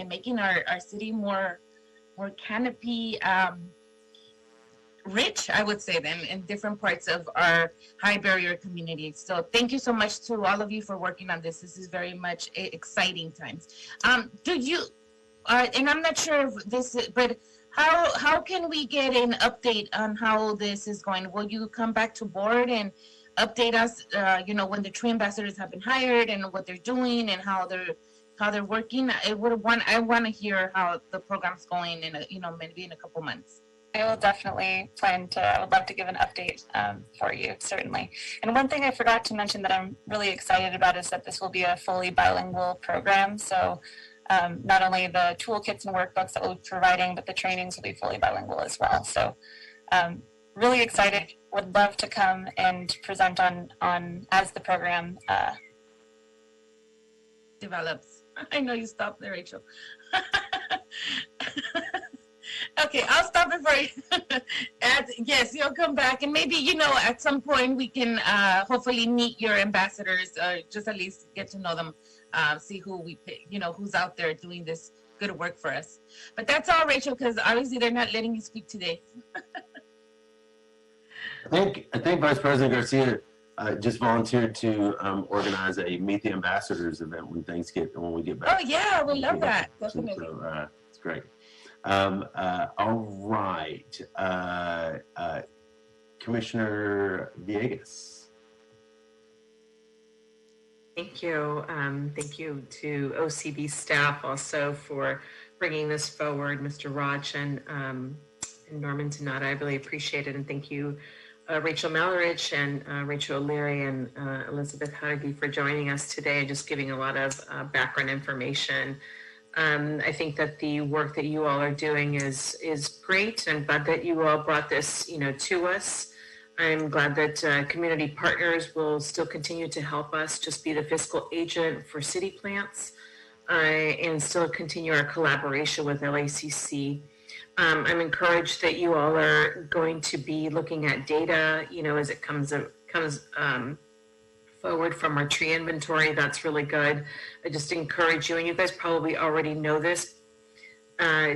making our city more canopy rich, I would say, then in different parts of our high barrier community. So thank you so much to all of you for working on this. This is very much exciting times. And I'm not sure if but how can we get an update on how this is going? Will you come back to board and update us, when the tree ambassadors have been hired and what they're doing and how they're working? I want to hear how the program's going in maybe in a couple months. I will definitely I would love to give an update for you, certainly. And one thing I forgot to mention that I'm really excited about is that this will be a fully bilingual program. So not only the toolkits and workbooks that we'll be providing, but the trainings will be fully bilingual as well. So really excited, would love to come and present on as the program develops. I know you stopped there, Rachel. Okay, I'll stop it for you. Yes, you'll come back, and maybe at some point we can hopefully meet your ambassadors, just at least get to know them, see who we pick, who's out there doing this good work for us. But that's all, Rachel, because obviously they're not letting you speak today. I think Vice President Garcia just volunteered to organize a Meet the Ambassadors event when we get back. Oh yeah, we love that. Definitely. So it's great. All right. Commissioner Villegas. Thank you. Thank you to OCB staff also for bringing this forward, Mr. Raj and Norman Tanata. I really appreciate it. And thank you, Rachel Mallarich and Rachel O'Leary and Elizabeth Huddy for joining us today and just giving a lot of background information. I think that the work that you all are doing is great, and glad that you all brought this, to us. I'm glad that community partners will still continue to help us just be the fiscal agent for City Plants and still continue our collaboration with LACC. I'm encouraged that you all are going to be looking at data, as it comes forward from our tree inventory. That's really good. I just encourage you, and you guys probably already know this,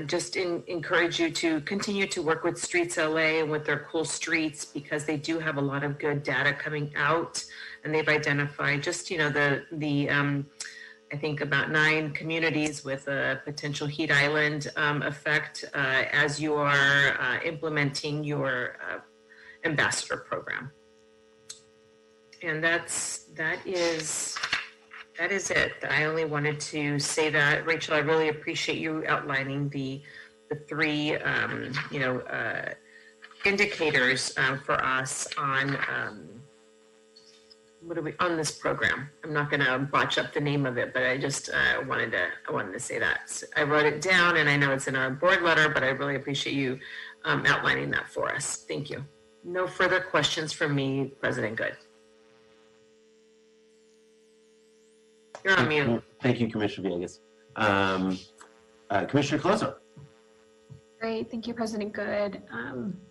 just encourage you to continue to work with Streets LA and with their cool streets, because they do have a lot of good data coming out, and they've identified just, I think about 9 communities with a potential heat island effect as you are implementing your ambassador program. And that is it. I only wanted to say that. Rachel, I really appreciate you outlining the 3 indicators for us on on this program. I'm not going to botch up the name of it, but I just wanted to say that. So I wrote it down, and I know it's in our board letter, but I really appreciate you outlining that for us. Thank you. No further questions from me, President Good. You're on mute. Thank you, Commissioner Villegas. Commissioner Closer. Great, thank you, President Good.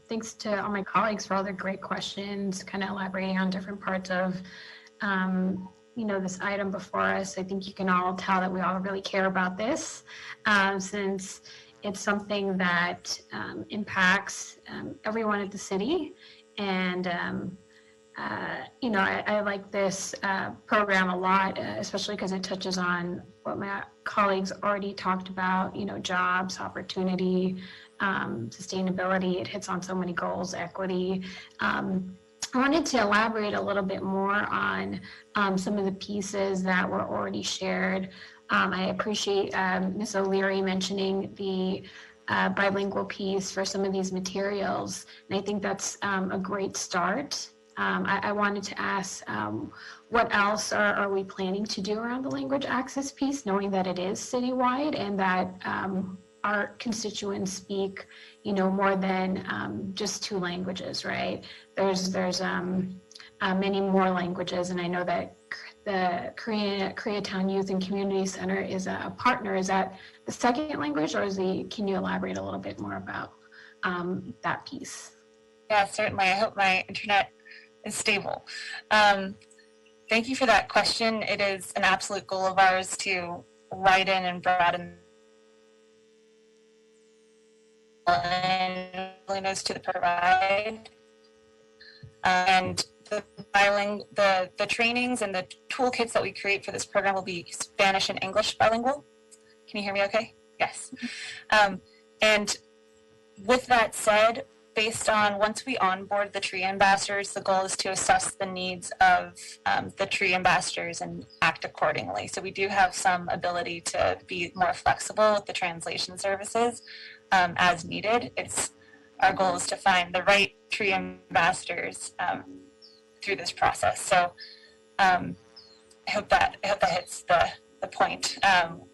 Thanks to all my colleagues for all their great questions, kind of elaborating on different parts of, this item before us. I think you can all tell that we all really care about this, since it's something that impacts everyone at the city. And I like this program a lot, especially because it touches on what my colleagues already talked about, jobs, opportunity, sustainability. It hits on so many goals, equity. I wanted to elaborate a little bit more on some of the pieces that were already shared. I appreciate Ms. O'Leary mentioning the bilingual piece for some of these materials, and I think that's a great start. I wanted to ask, what else are we planning to do around the language access piece, knowing that it is citywide and that our constituents speak, more than just 2 languages, right? There's many more languages, and I know that the Koreatown Youth and Community Center is a partner. Is that the 2nd language, or can you elaborate a little bit more about that piece? Yeah, certainly. I hope my internet is stable. Thank you for that question. It is an absolute goal of ours to widen and broaden and willingness to provide. And the trainings and the toolkits that we create for this program will be Spanish and English bilingual. Can you hear me okay? Yes. And with that said, based on once we onboard the tree ambassadors, the goal is to assess the needs of the tree ambassadors and act accordingly. So we do have some ability to be more flexible with the translation services as needed. Our goal is to find the right tree ambassadors through this process. So I hope that hits the point.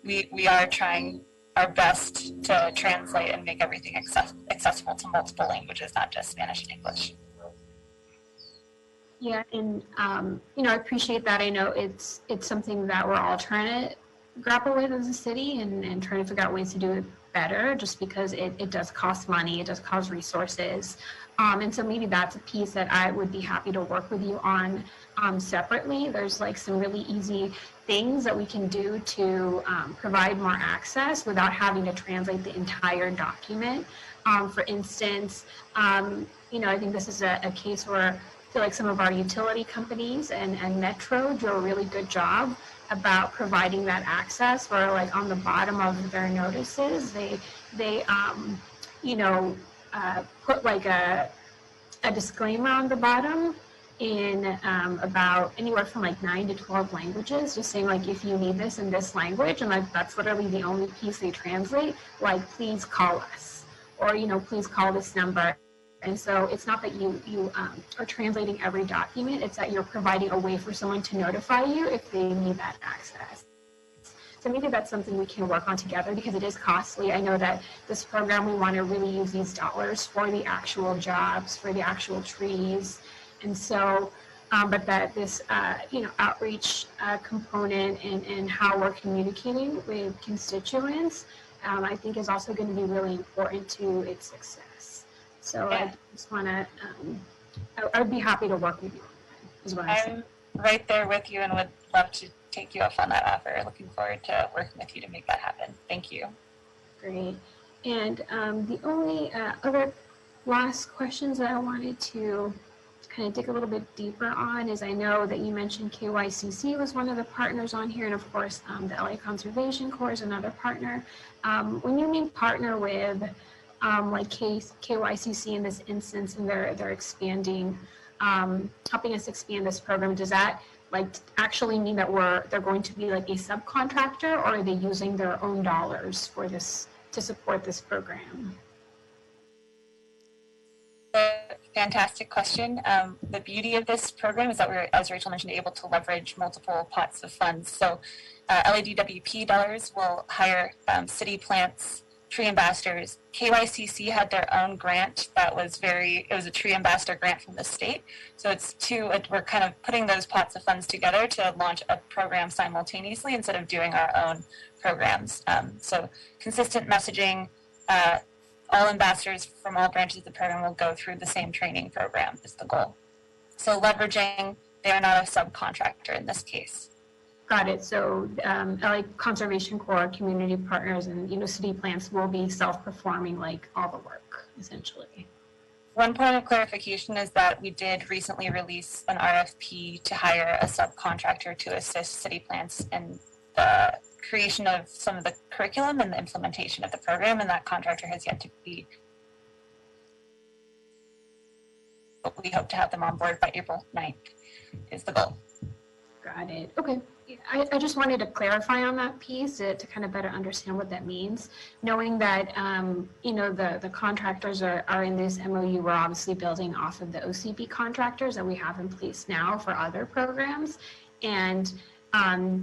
We are trying our best to translate and make everything accessible to multiple languages, not just Spanish and English. Yeah, and I appreciate that. I know it's something that we're all trying to grapple with as a city and trying to figure out ways to do it better, just because it does cost money, it does cost resources. And so maybe that's a piece that I would be happy to work with you on separately. There's like some really easy things that we can do to provide more access without having to translate the entire document. For instance, I think this is a case where I feel like some of our utility companies and Metro do a really good job about providing that access, where like on the bottom of their notices, they put like a disclaimer on the bottom in about anywhere from like 9 to 12 languages, just saying like, if you need this in this language, and like that's literally the only piece they translate, like please call us, or please call this number. And so it's not that you are translating every document, it's that you're providing a way for someone to notify you if they need that access. So maybe that's something we can work on together, because it is costly. I know that this program, we want to really use these dollars for the actual jobs, for the actual trees. And so, but that this, outreach component and how we're communicating with constituents, I think is also going to be really important to its success. So yeah. I just want to, I would be happy to work with you on that, is what I'm right there with you and would love to take you up on that offer. Looking forward to working with you to make that happen. Thank you. Great. And the only other last questions that I wanted to kind of dig a little bit deeper on is I know that you mentioned KYCC was one of the partners on here, and of course the LA Conservation Corps is another partner. When you mean partner with like KYCC in this instance, and they're expanding, helping us expand this program, does that like actually mean that they're going to be like a subcontractor, or are they using their own dollars for this to support this program? Fantastic question. The beauty of this program is that we're, as Rachel mentioned, able to leverage multiple pots of funds. So LADWP dollars will hire city plants, tree ambassadors. KYCC had their own grant that was it was a tree ambassador grant from the state. So we're kind of putting those pots of funds together to launch a program simultaneously instead of doing our own programs. So consistent messaging, all ambassadors from all branches of the program will go through the same training program is the goal. So leveraging, they are not a subcontractor in this case. Got it. So LA Conservation Corps, community partners, and city plants will be self-performing like all the work, essentially. One point of clarification is that we did recently release an RFP to hire a subcontractor to assist city plants in the creation of some of the curriculum and the implementation of the program, and that contractor has yet to be. But we hope to have them on board by April 9th is the goal. Got it. Okay. I just wanted to clarify on that piece to kind of better understand what that means. Knowing that, the contractors are in this MOU, we're obviously building off of the OCB contractors that we have in place now for other programs. And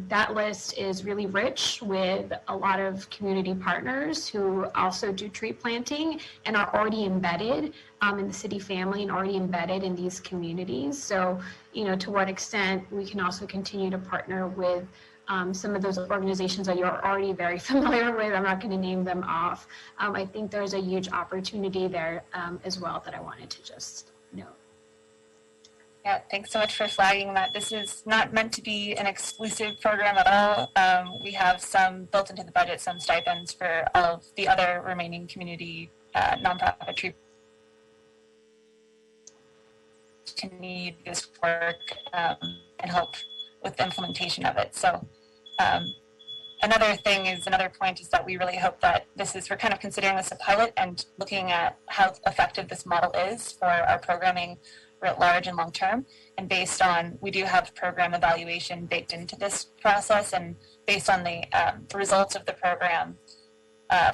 that list is really rich with a lot of community partners who also do tree planting and are already embedded in the city family and already embedded in these communities. So, to what extent we can also continue to partner with some of those organizations that you're already very familiar with. I'm not going to name them off. I think there's a huge opportunity there as well that I wanted to just note. Yeah, thanks so much for flagging that. This is not meant to be an exclusive program at all. We have some built into the budget, some stipends for all of the other remaining community nonprofit tree to need this work and help with the implementation of it. So another point is that we really hope that we're kind of considering this a pilot and looking at how effective this model is for our programming at large and long term, and we do have program evaluation baked into this process, and based on the results of the program,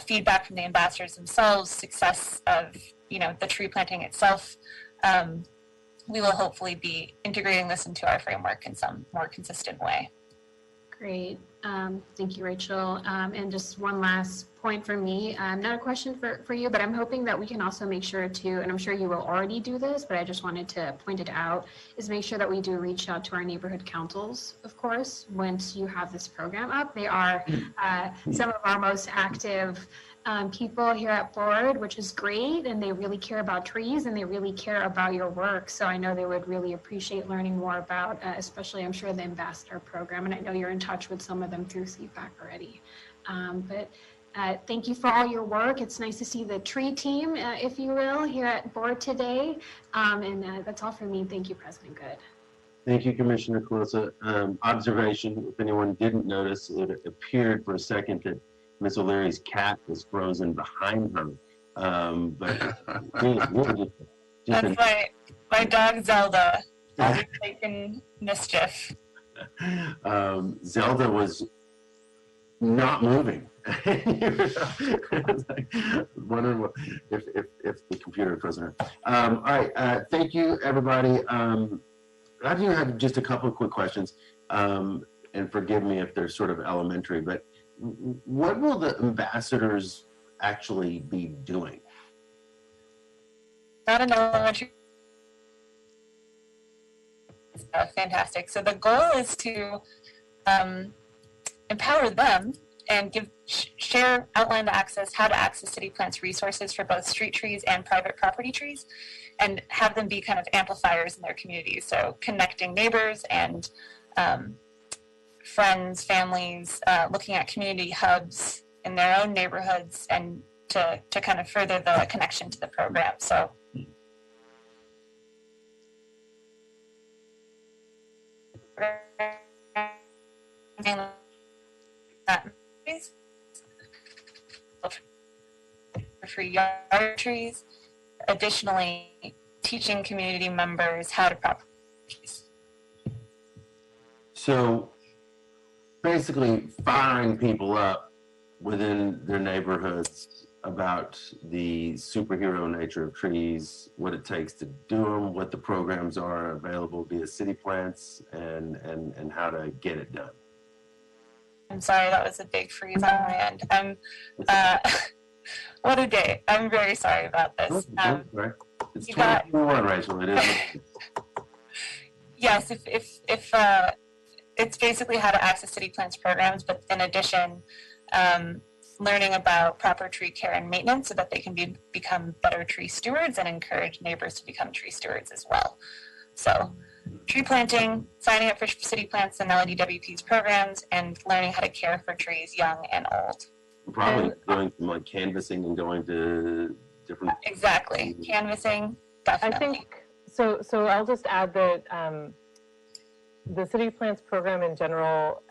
feedback from the ambassadors themselves, success of the tree planting itself, we will hopefully be integrating this into our framework in some more consistent way. Great. Thank you, Rachel. And just one last point for me, not a question for you, but I'm hoping that we can also make sure to, and I'm sure you will already do this, but I just wanted to point it out, is make sure that we do reach out to our neighborhood councils, of course, once you have this program up. They are some of our most active people here at board, which is great, and they really care about trees and they really care about your work. So I know they would really appreciate learning more about, especially I'm sure the ambassador program, and I know you're in touch with some of them through CFAC already. But thank you for all your work. It's nice to see the tree team, if you will, here at board today. And that's all for me. Thank you, President Good. Thank you, Commissioner Closa. Observation, if anyone didn't notice, it appeared for a second that Miss O'Leary's cat was frozen behind her. But really That's my dog Zelda. Always making mischief. Zelda was not moving. Wondering if the computer had frozen her. All right, thank you, everybody. I do have just a couple of quick questions, and forgive me if they're sort of elementary, but what will the ambassadors actually be doing? Not an elementary. Fantastic. So the goal is to empower them and outline how to access City Plant's resources for both street trees and private property trees, and have them be kind of amplifiers in their communities. So connecting neighbors and friends, families, looking at community hubs, in their own neighborhoods and to kind of further the connection to the program. So. For yard trees, additionally teaching community members how to prop trees. So basically firing people up within their neighborhoods about the superhero nature of trees, what it takes to do them, what the programs are available via city plants, and how to get it done. I'm sorry, that was a big freeze on my end. What a day. I'm very sorry about this. It's 2021, Rachel. It is. Yes, if it's basically how to access city plans programs, but in addition, learning about proper tree care and maintenance so that they can become better tree stewards and encourage neighbors to become tree stewards as well. So tree planting, signing up for city plants and LEDWP's programs, and learning how to care for trees young and old. Probably going from like canvassing and going to different. Exactly, canvassing, definitely. I think so. So I'll just add that the city plants program in general,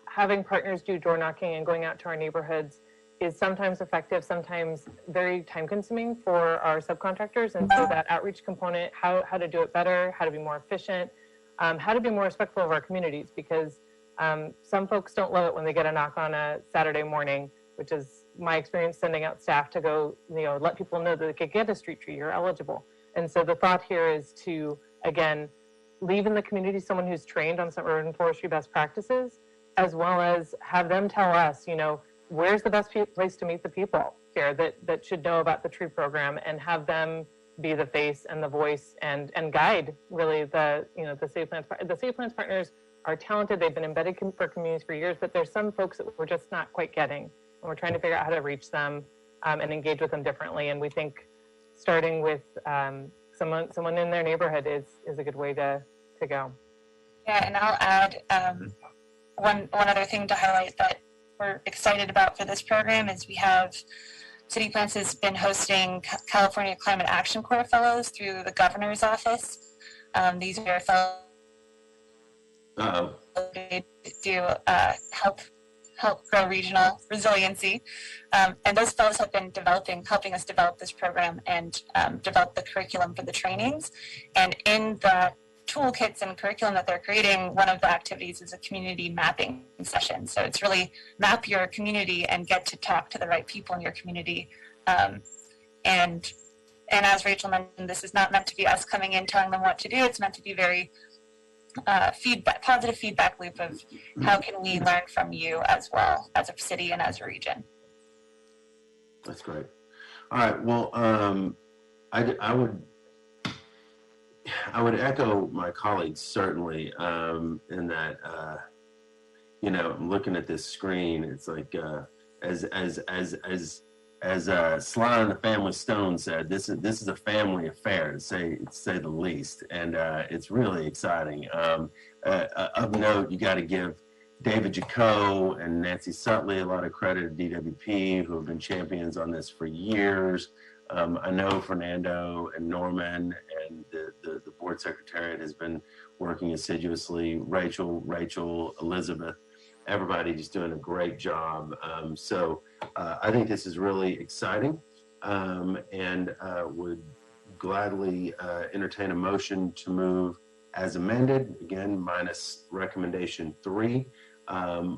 having partners do door knocking and going out to our neighborhoods is sometimes effective, sometimes very time consuming for our subcontractors. And so that outreach component, how to do it better, how to be more efficient, how to be more respectful of our communities, because some folks don't love it when they get a knock on a Saturday morning, which is my experience sending out staff to go, let people know that they could get a street tree, you're eligible. And so the thought here is to, again, leave in the community someone who's trained on some urban forestry best practices, as well as have them tell us, where's the best place to meet the people here that should know about the tree program, and have them be the face and the voice and guide really the city plans. The city plans partners are talented. They've been embedded for communities for years, but there's some folks that we're just not quite getting, and we're trying to figure out how to reach them and engage with them differently. And we think starting with someone in their neighborhood is a good way to go. Yeah, and I'll add one other thing to highlight that we're excited about for this program is we have City Plants has been hosting California Climate Action Corps fellows through the governor's office. These are fellows to help grow regional resiliency. And those fellows have been helping us develop this program and develop the curriculum for the trainings. And in the toolkits and curriculum that they're creating, one of the activities is a community mapping session. So it's really map your community and get to talk to the right people in your community. And as Rachel mentioned, this is not meant to be us coming in telling them what to do. It's meant to be very positive feedback loop of how can we learn from you as well as a city and as a region. That's great. All right. Well, I would echo my colleagues certainly in that I'm looking at this screen. It's like as Sly and the Family Stone said, this is a family affair to say the least, and it's really exciting. Of note, you got to give David Jaco and Nancy Sutley a lot of credit at DWP, who have been champions on this for years. I know Fernando and Norman and the board secretariat has been working assiduously. Rachel, Elizabeth, everybody just doing a great job. So I think this is really exciting, and would gladly entertain a motion to move as amended, again, minus recommendation 3,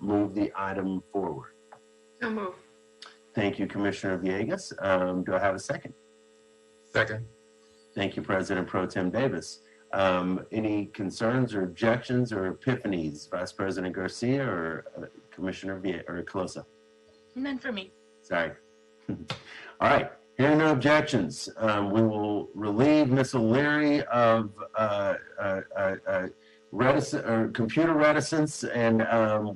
move the item forward. So move. Thank you, Commissioner Villegas. Do I have a second? Second. Thank you, President Pro Tem Davis. Any concerns or objections or epiphanies, Vice President Garcia or Commissioner Colosa? None for me. Sorry. All right. Hearing no objections, we will relieve Ms. O'Leary of computer reticence, and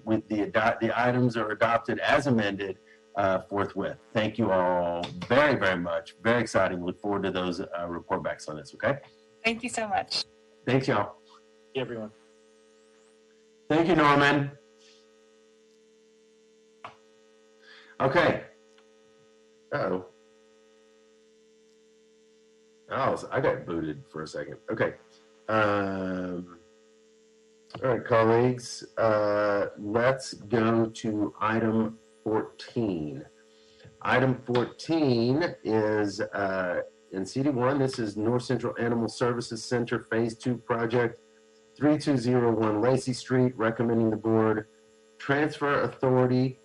with the items are adopted as amended forthwith. Thank you all very, very much. Very exciting. Look forward to those report backs on this, okay? Thank you so much. Thanks, y'all. Hey, everyone. Thank you, Norman. Okay. Uh-oh. Oh, so I got booted for a second. Okay. All right, colleagues, let's go to item 14. Item 14 is in CD1. This is North Central Animal Services Center Phase 2 project, 3201 Lacey Street, recommending the board transfer authority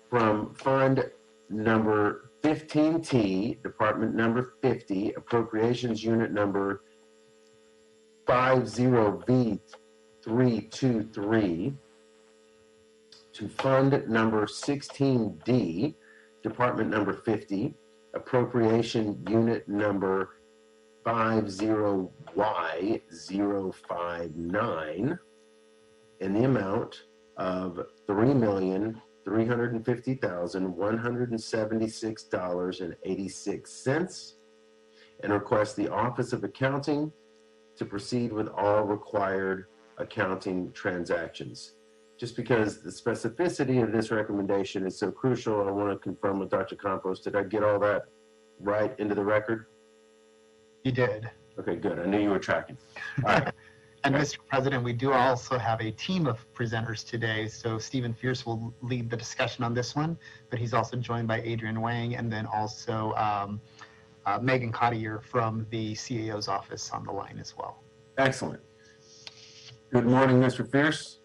from fund number 15T, department number 50, appropriations unit number 50V323 to fund number 16D, department number 50, appropriation unit number 50Y059 in the amount of $3,350,176.86 and request the Office of Accounting to proceed with all required accounting transactions. Just because the specificity of this recommendation is so crucial, I want to confirm with Dr. Campos. Did I get all that right into the record? You did. Okay, good. I knew you were tracking. All right. And Mr. President, we do also have a team of presenters today. So Stephen Fierce will lead the discussion on this one, but he's also joined by Adrian Wang and then also Megan Cottier from the CAO's office on the line as well. Excellent. Good morning, Mr. Fierce.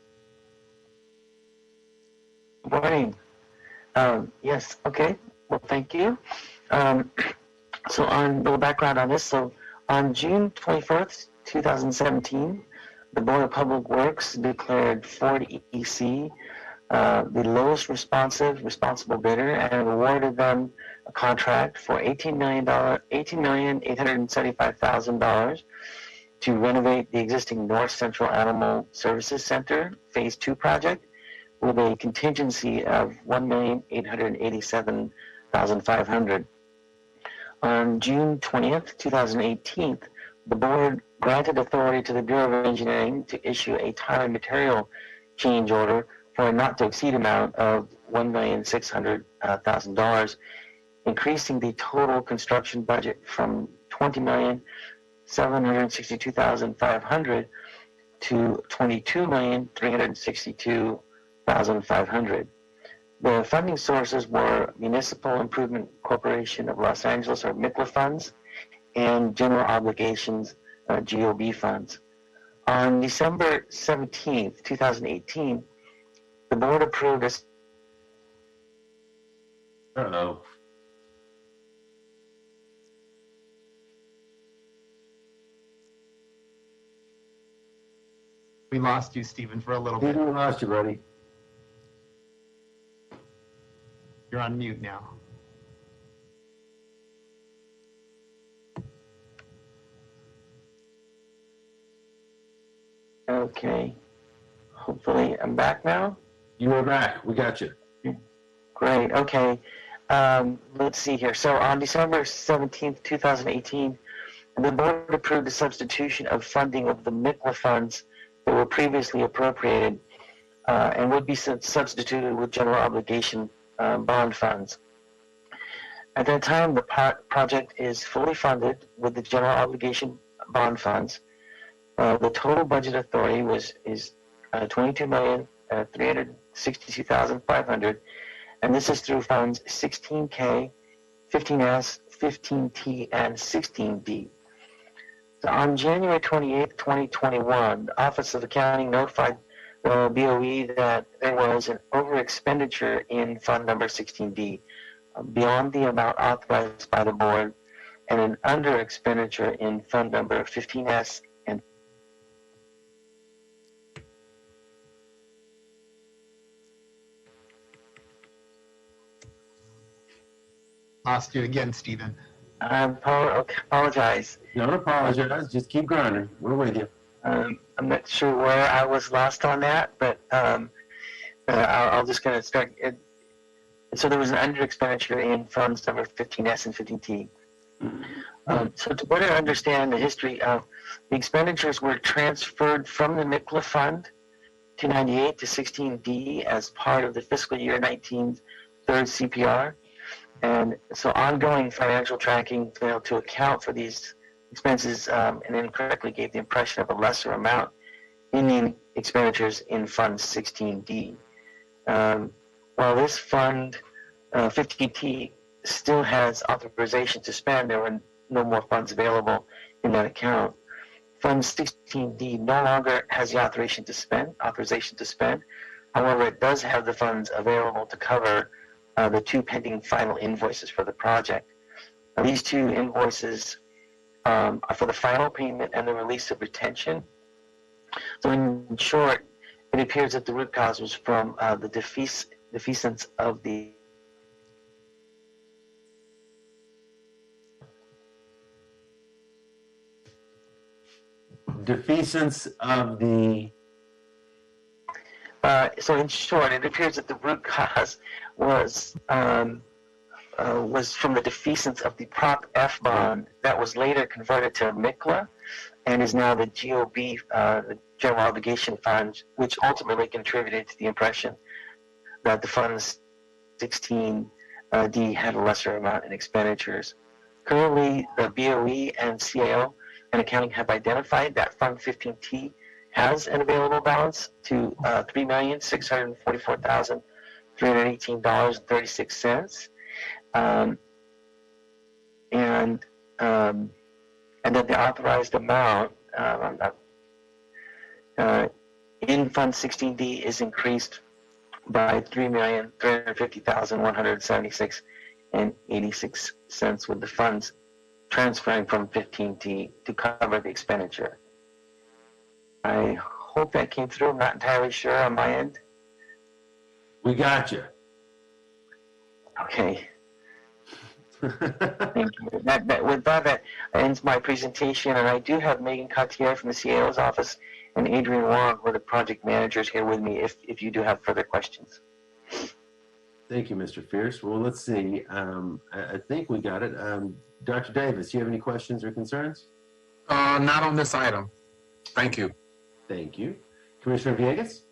Good morning. Yes, okay. Well, thank you. So on a little background on this. So on June 24th, 2017, the Board of Public Works declared Ford EC the lowest responsible bidder and awarded them a contract for $18,875,000 to renovate the existing North Central Animal Services Center Phase 2 project with a contingency of $1,887,500. On June 20th, 2018, the board granted authority to the Bureau of Engineering to issue a time and material change order for a not to exceed amount of $1,600,000, increasing the total construction budget from $20,762,500 to $22,362,500. The funding sources were Municipal Improvement Corporation of Los Angeles, or MICLA funds, and general obligations, GOB funds. On December 17th, 2018, the board approved a... Uh-oh. We lost you, Stephen, for a little We bit. lost you, buddy. You're on mute now. Okay. Hopefully I'm back now. You are back. We got you. Great. Okay. Let's see here. So on December 17th, 2018, the board approved the substitution of funding of the MICLA funds that were previously appropriated and would be substituted with general obligation bond funds. At that time, the project is fully funded with the general obligation bond funds. The total budget authority is $22,362,500, and this is through funds 16K, 15S, 15T, and 16D. So on January 28, 2021, the Office of Accounting notified the BOE that there was an over-expenditure in fund number 16D beyond the amount authorized by the board, and an under-expenditure in fund number 15S and Lost you again, Stephen. I apologize. Don't apologize. Just keep grinding. We're with you. I'm not sure where I was lost on that, but I'll just kind of start. So there was an under expenditure in funds number 15S and 15T. So to better understand the history, the expenditures were transferred from the MICLA fund 298 to 16D as part of the fiscal year 19 third CPR. And so ongoing financial tracking failed to account for these expenses and incorrectly gave the impression of a lesser amount in the expenditures in Fund 16D. While this Fund 15T still has authorization to spend, there were no more funds available in that account. Fund 16D no longer has the authorization to spend. However, it does have the funds available to cover the two pending final invoices for the project. These two invoices are for the final payment and the release of retention. So in short, it appears that the root cause was from the defeasance of the Defeasance of the. So in short, it appears that the root cause was from the defeasance of the Prop F bond that was later converted to MICLA and is now the GOB, the General Obligation Fund, which ultimately contributed to the impression that the Funds 16D had a lesser amount in expenditures. Currently, the BOE and CAO and accounting have identified that Fund 15T has an available balance to $3,644,318.36, and that the authorized amount in Fund 16D is increased by $3,350,176.86, with the funds transferring from 15T to cover the expenditure. I hope that came through. I'm not entirely sure on my end. We got you. Okay. Thank you. With that ends my presentation, and I do have Megan Cotier from the CAO's office and Adrian Wong, who are the project managers, here with me if you do have further questions. Thank you, Mr. Fierce. Well, let's see. I think we got it. Dr. Davis, do you have any questions or concerns? Not on this item. Thank you. Thank you. Commissioner Villegas?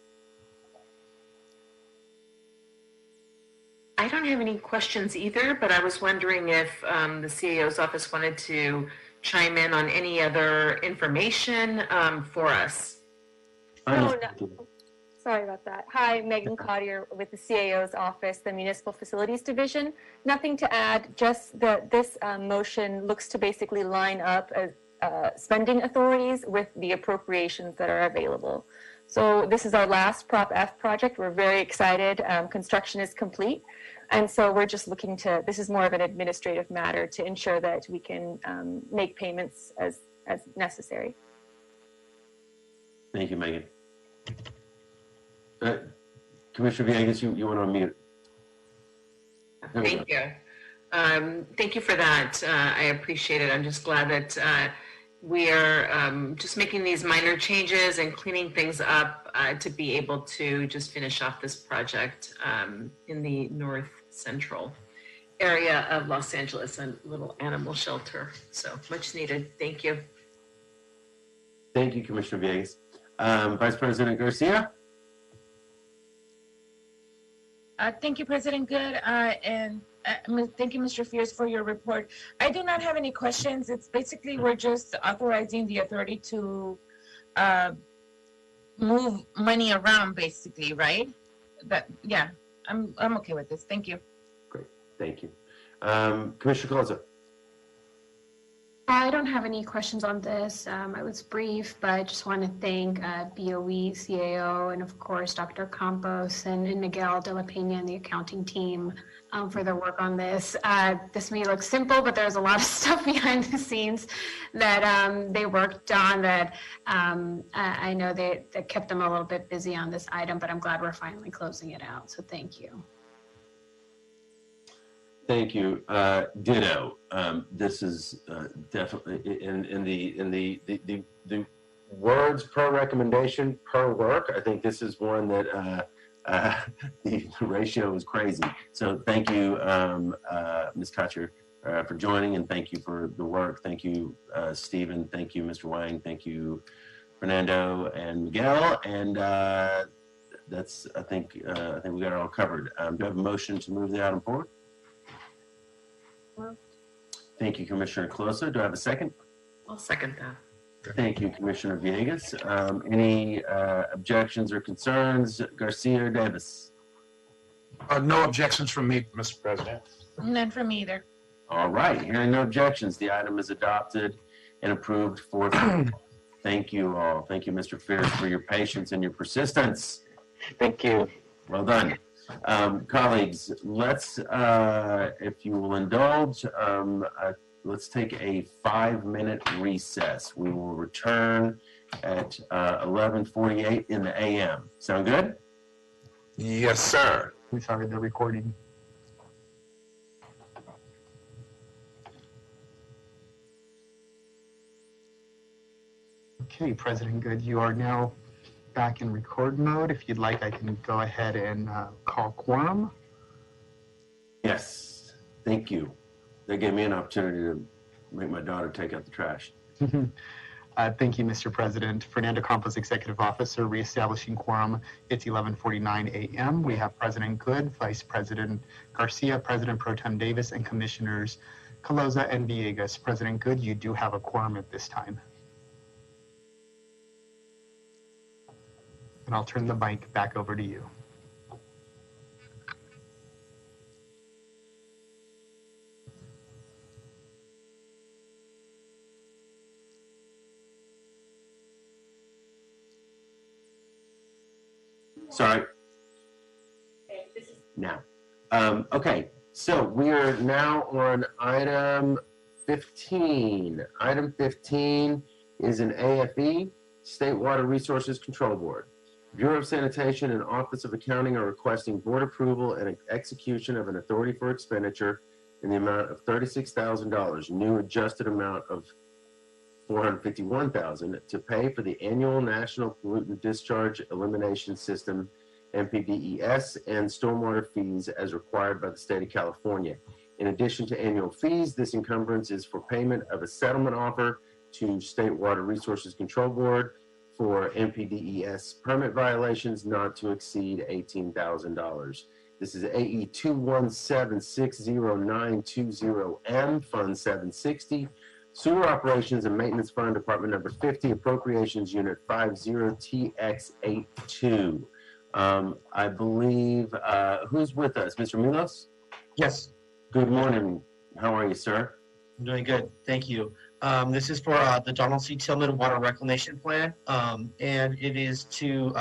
I don't have any questions either, but I was wondering if the CAO's office wanted to chime in on any other information for us. No. Sorry about that. Hi, Megan Cottier with the CAO's office, the Municipal Facilities Division. Nothing to add, just that this motion looks to basically line up spending authorities with the appropriations that are available. So this is our last Prop F project. We're very excited. Construction is complete. And so we're just looking to, this is more of an administrative matter to ensure that we can make payments as necessary. Thank you, Megan. Commissioner Villegas, you want to unmute? Thank you. Thank you for that. I appreciate it. I'm just glad that we are just making these minor changes and cleaning things up to be able to just finish off this project in the north central area of Los Angeles, a little animal shelter. So much needed. Thank you. Thank you, Commissioner Villegas. Vice President Garcia? Thank you, President Good, and thank you, Mr. Fierce, for your report. I do not have any questions. It's basically we're just authorizing the authority to move money around, basically, right? Yeah, I'm okay with this. Thank you. Great, thank you. Commissioner Colza? I don't have any questions on this. I was brief, but I just want to thank BOE, CAO, and of course, Dr. Campos and Miguel de la Pena and the accounting team for their work on this. This may look simple, but there's a lot of stuff behind the scenes that they worked on that I know that kept them a little bit busy on this item, but I'm glad we're finally closing it out. So thank you. Thank you. Ditto. This is definitely in the words per recommendation per work. I think this is one that the ratio is crazy. So thank you, Ms. Kotcher, for joining, and thank you for the work. Thank you, Stephen. Thank you, Mr. Wang. Thank you, Fernando and Miguel. And that's, I think we got it all covered. Do I have a motion to move the item forward? Thank you, Commissioner Coloso. Do I have a second? I'll second that. Thank you, Commissioner Villegas. Any objections or concerns? Garcia or Davis? No objections from me, Mr. President. None from me either. All right, hearing no objections, the item is adopted and approved for. Thank you all. Thank you, Mr. Fierce, for your patience and your persistence. Thank you. Well done. Colleagues, let's, if you will indulge, let's take a 5-minute recess. We will return at 11:48 in the a.m. Sound good? Yes, sir. We started the recording. Okay, President Good, you are now back in record mode. If you'd like, I can go ahead and call quorum. Yes, thank you. They gave me an opportunity to make my daughter take out the trash. Thank you, Mr. President. Fernando Campos, Executive Officer, reestablishing quorum. It's 11:49 a.m. We have President Good, Vice President Garcia, President Pro Tem Davis, and Commissioners Colosa and Villegas. President Good, you do have a quorum at this time. And I'll turn the mic back over to you. Sorry. Now. Okay, so we are now on item 15. Item 15 is an AFE, State Water Resources Control Board. Bureau of Sanitation and Office of Accounting are requesting board approval and execution of an authority for expenditure in the amount of $36,000, new adjusted amount of $451,000 to pay for the annual National Pollutant Discharge Elimination System, NPDES, and stormwater fees as required by the state of California. In addition to annual fees, this encumbrance is for payment of a settlement offer to State Water Resources Control Board for NPDES permit violations not to exceed $18,000. This is AE 217609220M, Fund 760, Sewer Operations and Maintenance Fund, Department Number 50, Appropriations Unit 50TX82. I believe, who's with us? Mr. Milos? Yes, Good morning. How are you, sir? I'm doing good. Thank you. This is for the Donald C. Tillman Water Reclamation Plan, and it is to,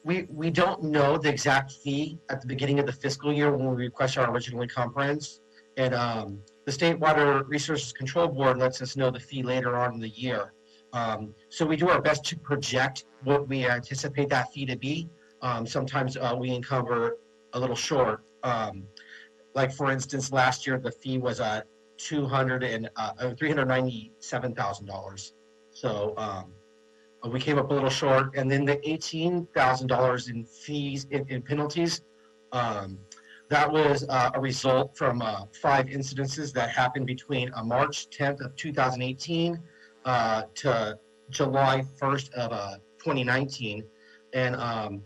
we don't know the exact fee at the beginning of the fiscal year when we request our original encumbrance, and the State Water Resources Control Board lets us know the fee later on in the year. So we do our best to project what we anticipate that fee to be. Sometimes we encumber a little short. Like for instance, last year the fee was $397,000. So we came up a little short, and then the $18,000 in fees in penalties. That was a result from 5 incidences that happened between March 10th of 2018 to July 1st of 2019, and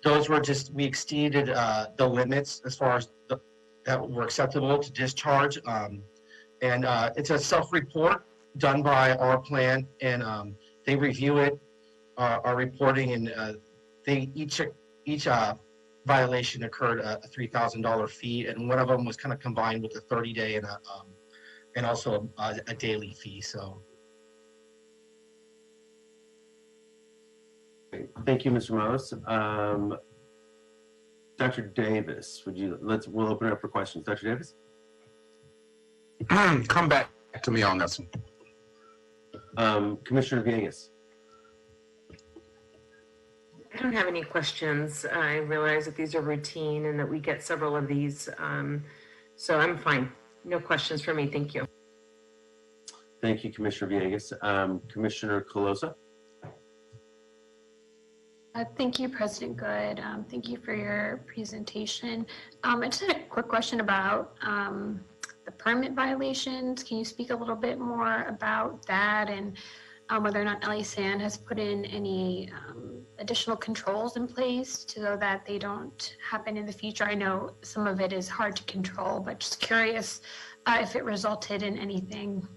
those were just, we exceeded the limits as far as that were acceptable to discharge, and it's a self-report done by our plant, and they review it, our reporting, and they each violation occurred a $3,000 fee, and one of them was kind of combined with a 30-day and also a daily fee. So. Thank you, Mr. Milos. Dr. Davis, we'll open it up for questions. Dr. Davis? Come back to me on this one. Commissioner Villegas? I don't have any questions. I realize that these are routine and that we get several of these. So I'm fine. No questions for me. Thank you. Thank you, Commissioner Villegas. Commissioner Colosa? Thank you, President Good. Thank you for your presentation. I just had a quick question about the permit violations. Can you speak a little bit more about that? And whether or not LA Sand has put in any additional controls in place so that they don't happen in the future. I know some of it is hard to control, but just curious if it resulted in anything.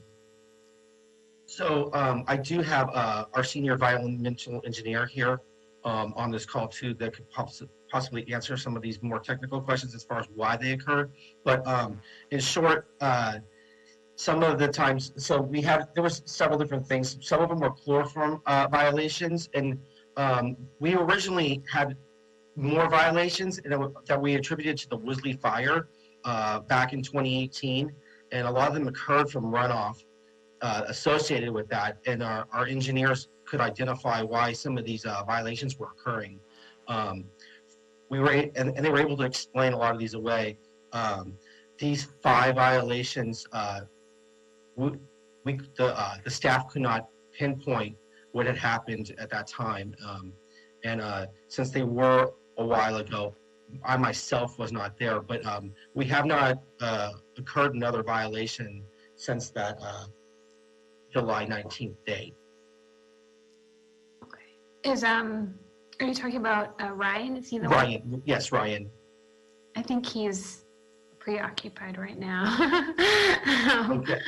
So I do have our senior environmental engineer here on this call too that could possibly answer some of these more technical questions as far as why they occurred. But in short, some of the times, so there was several different things. Some of them were chloroform violations, and we originally had more violations that we attributed to the Woolsey fire back in 2018, and a lot of them occurred from runoff associated with that, and our engineers could identify why some of these violations were occurring. And they were able to explain a lot of these away. These 5 violations, the staff could not pinpoint what had happened at that time. Since they were a while ago, I myself was not there, but we have not occurred another violation since that July 19th date. Okay. Are you talking about Ryan? Is he the Ryan? one? Yes, Ryan. I think he's preoccupied right now. Okay.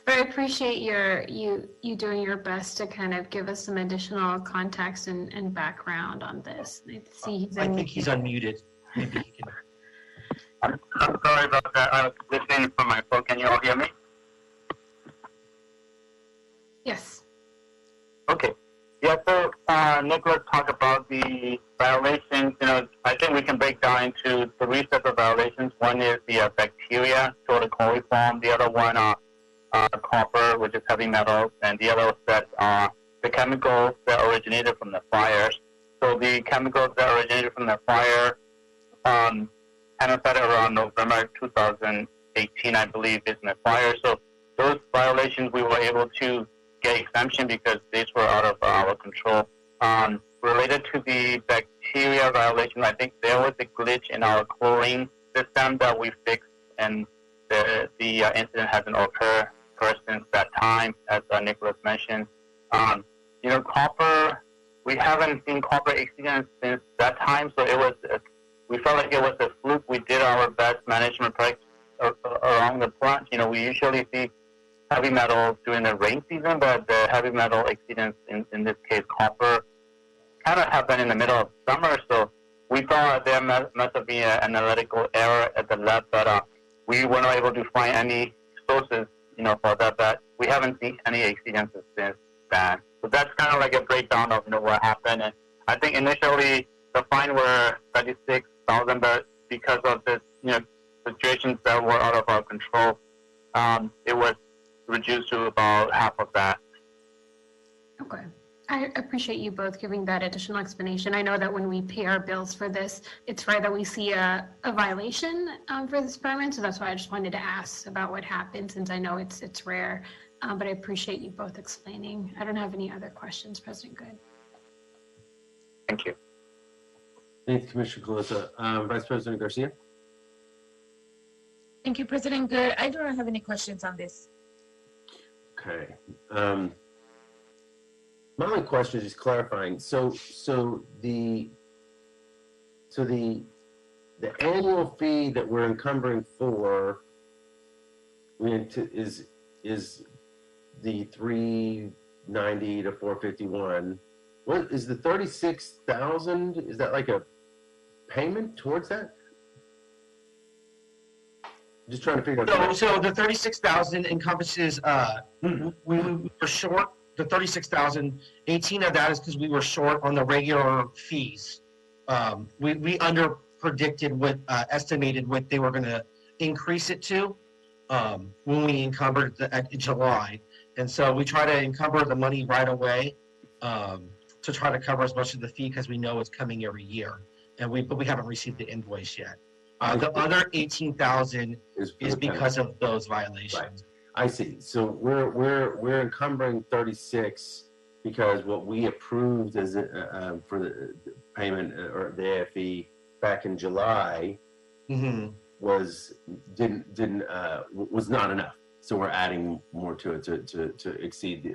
But I appreciate you doing your best to kind of give us some additional context and background on this. I think he's unmuted. Maybe he can. I'm sorry about that. I was listening from my phone. Can you all hear me? Yes. Okay. Yeah, so Nicholas talked about the violations. I think we can break down into 3 sets of violations. One is the bacteria, so the coliform. The other one copper, which is heavy metals, and the other set are the chemicals that originated from the fires. So the chemicals that originated from the fire kind of started around November 2018, I believe, is in the fire. So those violations we were able to get exemption because these were out of our control. Related to the bacteria violation, I think there was a glitch in our chlorine system that we fixed, and the incident hasn't occurred since that time, as Nicholas mentioned. Copper, we haven't seen copper accidents since that time, so we felt like it was a fluke. We did our best management practice along the plant. We usually see heavy metal during the rain season, but the heavy metal accidents, in this case copper, kind of happened in the middle of summer, so we thought there must have been an analytical error at the lab, but we were not able to find any sources, for that, but we haven't seen any accidents since then. So that's kind of like a breakdown of what happened. And I think initially the fine were 36,000, but because of this, situations that were out of our control, it was reduced to about half of that. Okay. I appreciate you both giving that additional explanation. I know that when we pay our bills for this, it's rare that we see a violation for this permit. So that's why I just wanted to ask about what happened, since I know it's rare. But I appreciate you both explaining. I don't have any other questions, President Good. Thank you. Thanks, Commissioner Calissa. Vice President Garcia? Thank you, President Good. I do not have any questions on this. Okay. My only question is just clarifying. So the annual fee that we're encumbering for is the $390 to $451. What is the $36,000? Is that like a payment towards that? Just trying to figure out. So the 36,000 encompasses. We were short. The 36,000, 18 of that is because we were short on the regular fees. We under predicted estimated what they were going to increase it to when we encumbered in July. And so we try to encumber the money right away to try to cover as much of the fee because we know it's coming every year. But we haven't received the invoice yet. The other 18,000 is because of those violations. Right. I see. So we're encumbering 36 because what we approved as for the payment or the AFE back in July was not enough. So we're adding more to it to exceed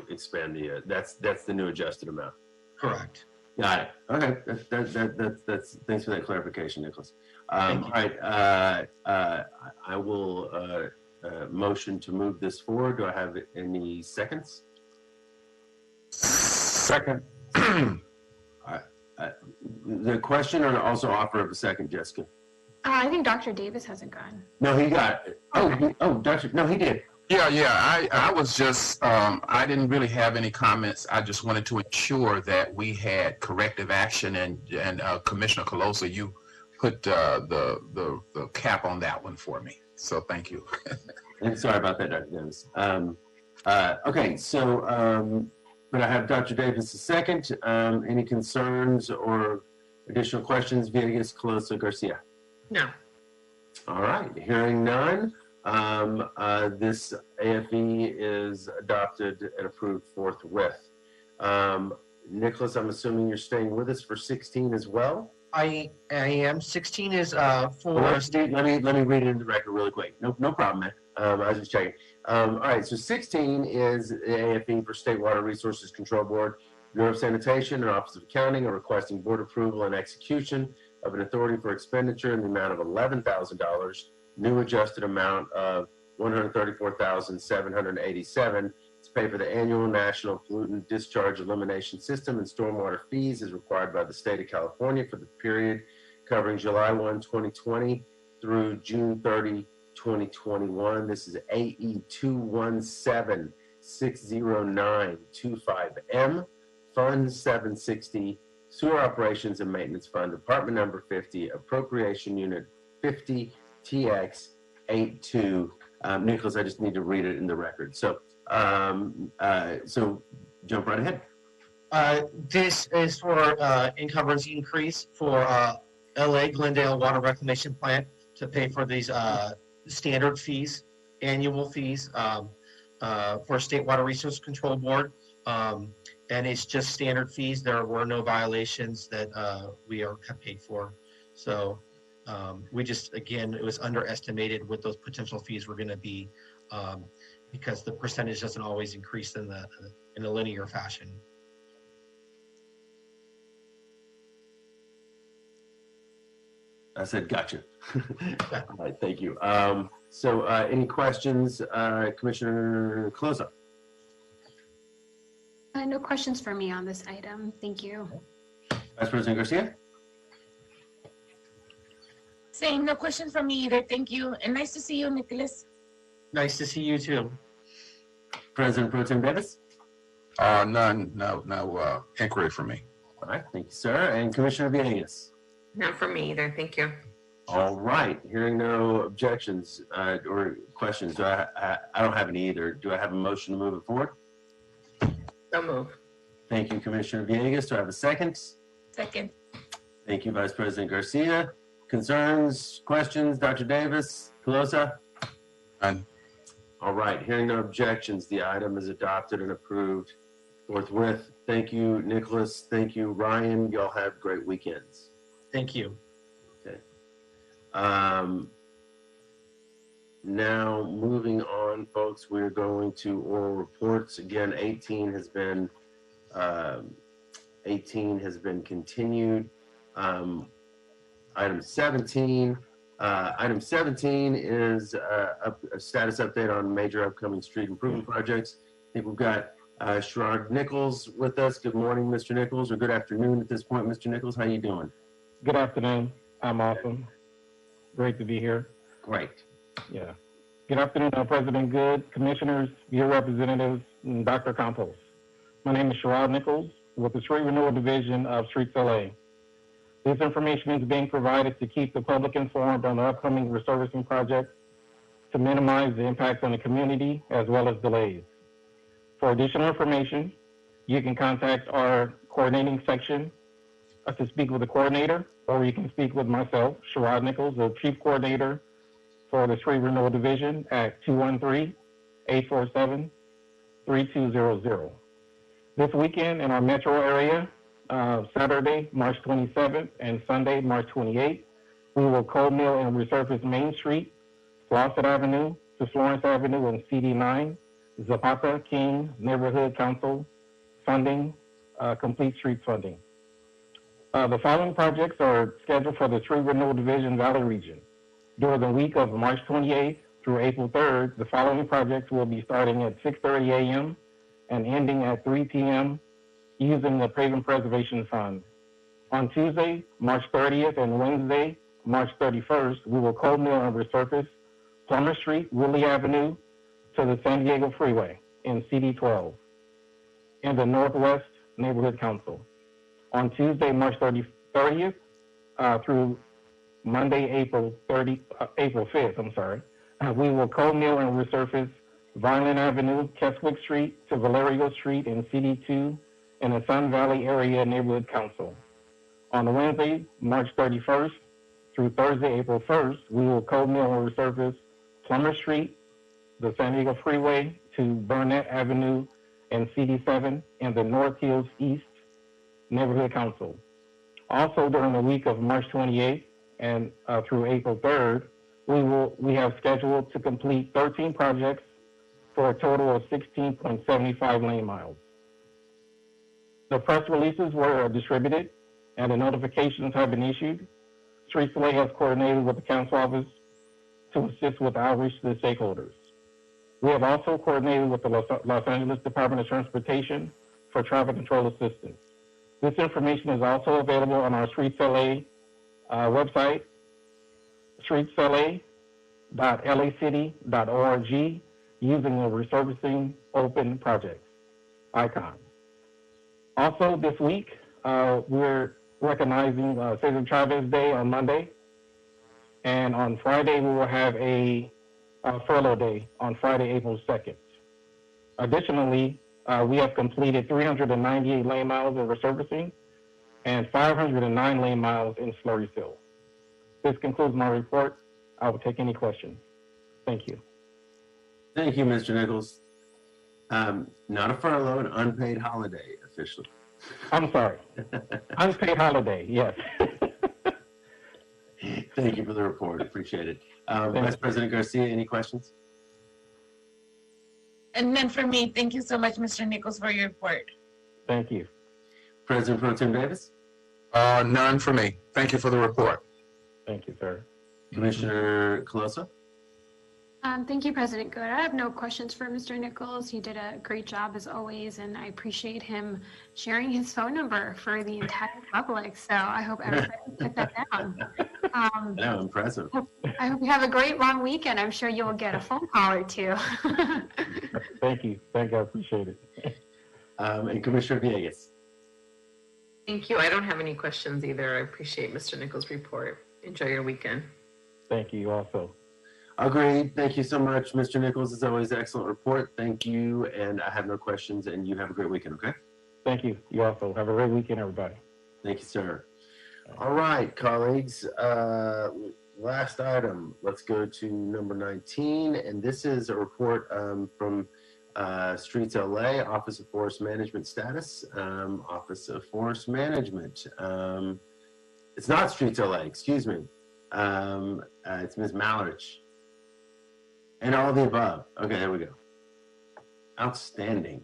expand the, that's the new adjusted amount. Correct. Got it. Okay, that's thanks for that clarification, Nicholas. All Thank you. right, I will motion to move this forward. Do I have any seconds? Second. The question or also offer of a second, Jessica? I think Dr. Davis hasn't gone. No, he got it. No, he did. Yeah. I was just, I didn't really have any comments. I just wanted to ensure that we had corrective action, and Commissioner Colosa, you put the cap on that one for me. So thank you. And sorry about that, Dr. Davis. Okay, so, but I have Dr. Davis a second. Any concerns or additional questions? Villegas, Colosa, Garcia. No. All right, hearing none. This AFE is adopted and approved forthwith. Nicholas, I'm assuming you're staying with us for 16 as well? I am. 16 is for. Well, let me read it in the record really quick. No problem, man. I was just checking. All right, so 16 is the AFE for State Water Resources Control Board. Bureau of Sanitation and Office of Accounting are requesting board approval and execution of an authority for expenditure in the amount of $11,000, new adjusted amount of $134,787 to pay for the annual National Pollutant Discharge Elimination System and stormwater fees as required by the state of California for the period covering July 1, 2020 through June 30, 2021. This is AE 217-60925M, Fund 760, Sewer Operations and Maintenance Fund, Department Number 50, Appropriation Unit 50, TX82. Nicholas, I just need to read it in the record. So, so jump right ahead. This is for encumbrance increase for LA Glendale Water Reclamation Plant to pay for these standard fees, annual fees for State Water Resources Control Board. And it's just standard fees. There were no violations that we have paid for. So we just, again, it was underestimated what those potential fees were going to be because the percentage doesn't always increase in a linear fashion. I said, gotcha. All right, thank you. So any questions, Commissioner Colosa? No questions for me on this item. Thank you. Vice President Garcia? Same, no questions from me either. Thank you. And nice to see you, Nicholas. Nice to see you too. President Pro Tem Davis? None, no inquiry for me. All right, thank you, sir. And Commissioner Villegas? Not for me either. Thank you. All right, hearing no objections or questions, I don't have any either. Do I have a motion to move it forward? So move. Thank you, Commissioner Villegas. Do I have a second? Second. Thank you, Vice President Garcia. Concerns, questions, Dr. Davis, Colosa? None. All right, hearing no objections, the item is adopted and approved forthwith. Thank you, Nicholas. Thank you, Ryan. Y'all have great weekends. Thank you. Okay. Now, moving on, folks, we're going to oral reports. Again, 18 has been continued. Item 17. Item 17 is a status update on major upcoming street improvement projects. I think we've got Sherrod Nichols with us. Good morning, Mr. Nichols, or good afternoon at this point, Mr. Nichols. How you doing? Good afternoon. I'm awesome. Great to be here. Great. Yeah. Good afternoon, President Good, commissioners, your representatives, and Dr. Campos. My name is Sherrod Nichols with the Street Renewal Division of Streets LA. This information is being provided to keep the public informed on the upcoming resurfacing projects to minimize the impact on the community as well as delays. For additional information, you can contact our coordinating section to speak with the coordinator, or you can speak with myself, Sherrod Nichols, the Chief Coordinator for the Street Renewal Division at 213-847-3200. This weekend in our metro area, Saturday, March 27th and Sunday, March 28th, we will cold mill and resurface Main Street, Flosset Avenue, to Florence Avenue and CD9, Zapata King Neighborhood Council funding, complete streets funding. The following projects are scheduled for the Tree Renewal Division Valley region. During the week of March 28th through April 3rd, the following projects will be starting at 6:30 a.m. and ending at 3 p.m. using the Pavement Preservation Fund. On Tuesday, March 30th and Wednesday, March 31st, we will cold mill and resurface Plummer Street, Willie Avenue to the San Diego Freeway in CD12 and the Northwest Neighborhood Council. On Tuesday, March 30th through Monday, April 5th, we will cold mill and resurface Vineland Avenue, Keswick Street to Valerio Street in CD2 in the Sun Valley Area Neighborhood Council. On Wednesday, March 31st through Thursday, April 1st, we will cold mill and resurface Plummer Street, the San Diego Freeway to Burnett Avenue and CD7 and the North Hills East Neighborhood Council. Also during the week of March 28th and through April 3rd, we have scheduled to complete 13 projects for a total of 16.75 lane miles. The press releases were distributed and the notifications have been issued. Streets LA has coordinated with the council office to assist with outreach to the stakeholders. We have also coordinated with the Los Angeles Department of Transportation for traffic control assistance. This information is also available on our Streets LA website, streetsla.lacity.org, using the Resurfacing Open Projects icon. Also this week, we're recognizing Cesar Chavez Day on Monday. And on Friday, we will have a furlough day on Friday, April 2nd. Additionally, we have completed 398 lane miles of resurfacing and 509 lane miles in slurry fill. This concludes my report. I will take any questions. Thank you. Thank you, Mr. Nichols. Not a furlough, an unpaid holiday officially. I'm sorry. Unpaid holiday, yes. Thank you for the report. Appreciate it. Vice President Garcia, any questions? And then for me, thank you so much, Mr. Nichols, for your report. Thank you. President Pro Tem Davis? None for me. Thank you for the report. Thank you, sir. Commissioner Colosso? Thank you, President Good. I have no questions for Mr. Nichols. He did a great job as always, and I appreciate him sharing his phone number for the entire public. So I hope everybody took that down. No, impressive. I hope you have a great long weekend. I'm sure you will get a phone call or two. Thank you. Thank you. I appreciate it. And Commissioner Villegas? Thank you. I don't have any questions either. I appreciate Mr. Nichols' report. Enjoy your weekend. Thank you also. Agreed. Thank you so much, Mr. Nichols. As always, excellent report. Thank you. And I have no questions. And you have a great weekend, okay? Thank you. You also have a great weekend, everybody. Thank you, sir. All right, colleagues. Last item. Let's go to number 19. And this is a report from Streets LA, Office of Forest Management status. Office of Forest Management. It's not Streets LA, excuse me. It's Ms. Malrich. And all the above. Okay, there we go. Outstanding.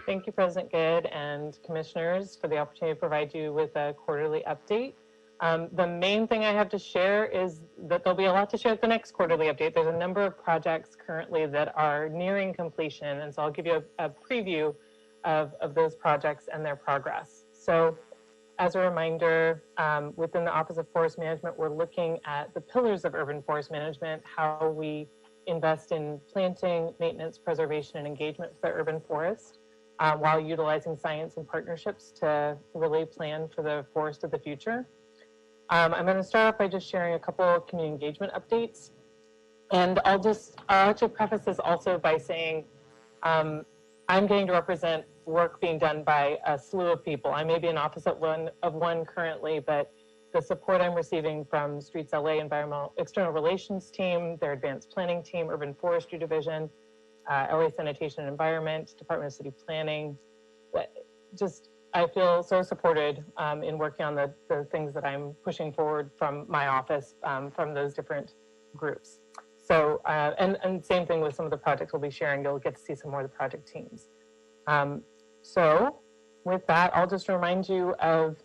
Thank you, President Good and Commissioners, for the opportunity to provide you with a quarterly update. The main thing I have to share is that there'll be a lot to share at the next quarterly update. There's a number of projects currently that are nearing completion, and so I'll give you a preview of those projects and their progress. So as a reminder, within the Office of Forest Management, we're looking at the pillars of urban forest management, how we invest in planting, maintenance, preservation, and engagement with the urban forest, while utilizing science and partnerships to really plan for the forest of the future. I'm going to start off by just sharing a couple of community engagement updates. And I'll actually preface this also by saying I'm getting to represent work being done by a slew of people. I may be an office of one currently, but the support I'm receiving from Streets LA Environmental External Relations Team, their Advanced Planning Team, Urban Forestry Division, LA Sanitation and Environment, Department of City Planning. I feel so supported in working on the things that I'm pushing forward from my office from those different groups. So, and same thing with some of the projects we'll be sharing. You'll get to see some more of the project teams. So with that, I'll just remind you of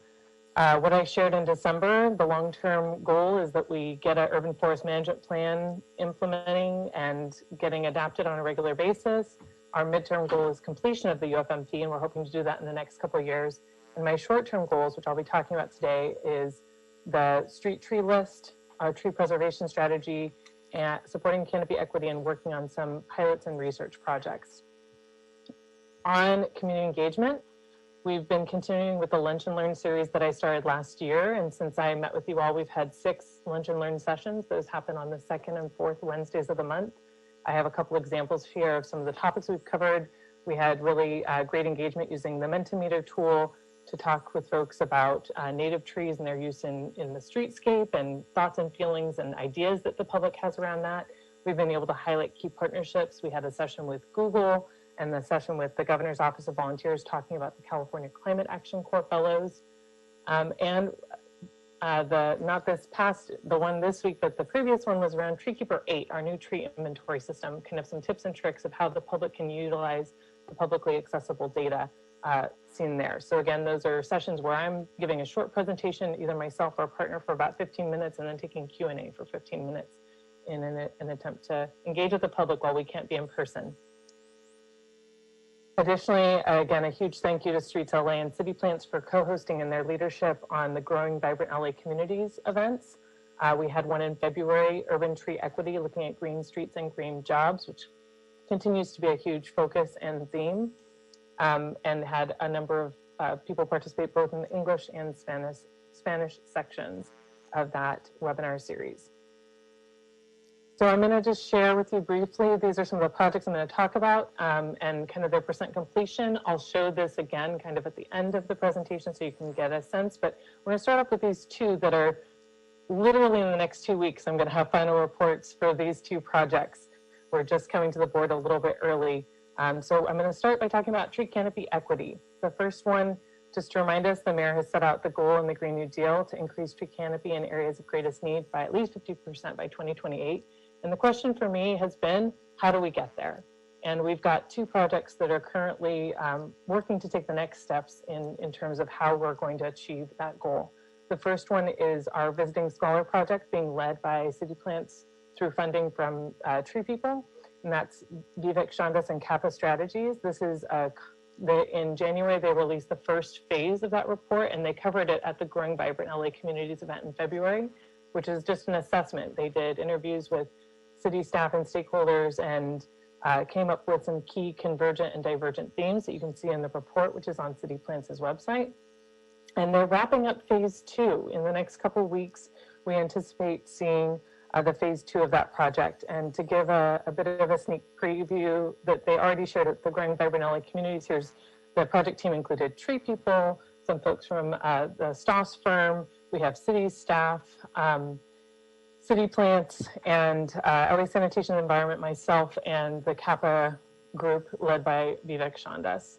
what I shared in December. The long-term goal is that we get an urban forest management plan implementing and getting adapted on a regular basis. Our midterm goal is completion of the UFMT, and we're hoping to do that in the next couple of years. And my short-term goals, which I'll be talking about today, is the street tree list, our tree preservation strategy, and supporting canopy equity, and working on some pilots and research projects. On community engagement, we've been continuing with the Lunch and Learn series that I started last year. And since I met with you all, we've had 6 Lunch and Learn sessions. Those happen on the 2nd and 4th Wednesdays of the month. I have a couple examples here of some of the topics we've covered. We had really great engagement using the Mentimeter tool to talk with folks about native trees and their use in the streetscape, and thoughts and feelings and ideas that the public has around that. We've been able to highlight key partnerships. We had a session with Google and the session with the Governor's Office of Volunteers talking about the California Climate Action Corps Fellows. The one this week, but the previous one was around Treekeeper 8, our new tree inventory system, kind of some tips and tricks of how the public can utilize the publicly accessible data seen there. So again, those are sessions where I'm giving a short presentation, either myself or a partner, for about 15 minutes, and then taking Q&A for 15 minutes in an attempt to engage with the public while we can't be in person. Additionally, again, a huge thank you to Streets LA and City Plants for co-hosting and their leadership on the Growing Vibrant LA Communities events. We had one in February, Urban Tree Equity, looking at green streets and green jobs, which continues to be a huge focus and theme, and had a number of people participate both in the English and Spanish sections of that webinar series. So I'm going to just share with you briefly, these are some of the projects I'm going to talk about, and kind of their percent completion. I'll show this again kind of at the end of the presentation so you can get a sense, but we're going to start off with these 2 that are literally in the next 2 weeks. I'm going to have final reports for these 2 projects. We're just coming to the board a little bit early. So I'm going to start by talking about tree canopy equity. The first one, just to remind us, the mayor has set out the goal in the Green New Deal to increase tree canopy in areas of greatest need by at least 50% by 2028. And the question for me has been, how do we get there? And we've got 2 projects that are currently working to take the next steps in terms of how we're going to achieve that goal. The first one is our Visiting Scholar project, being led by City Plants through funding from Tree People, and that's Vivek Chandas and Kappa Strategies. This is in January, they released the first phase of that report, and they covered it at the Growing Vibrant LA Communities event in February, which is just an assessment. They did interviews with city staff and stakeholders, and came up with some key convergent and divergent themes that you can see in the report, which is on City Plants' website. And they're wrapping up phase 2. In the next couple of weeks, we anticipate seeing the phase 2 of that project. And to give a bit of a sneak preview that they already shared at the Growing Vibrant LA Communities, here's the project team included Tree People, some folks from the Stoss firm, we have city staff, City Plants, and LA Sanitation and Environment, myself, and the Kappa group led by Vivek Chandas.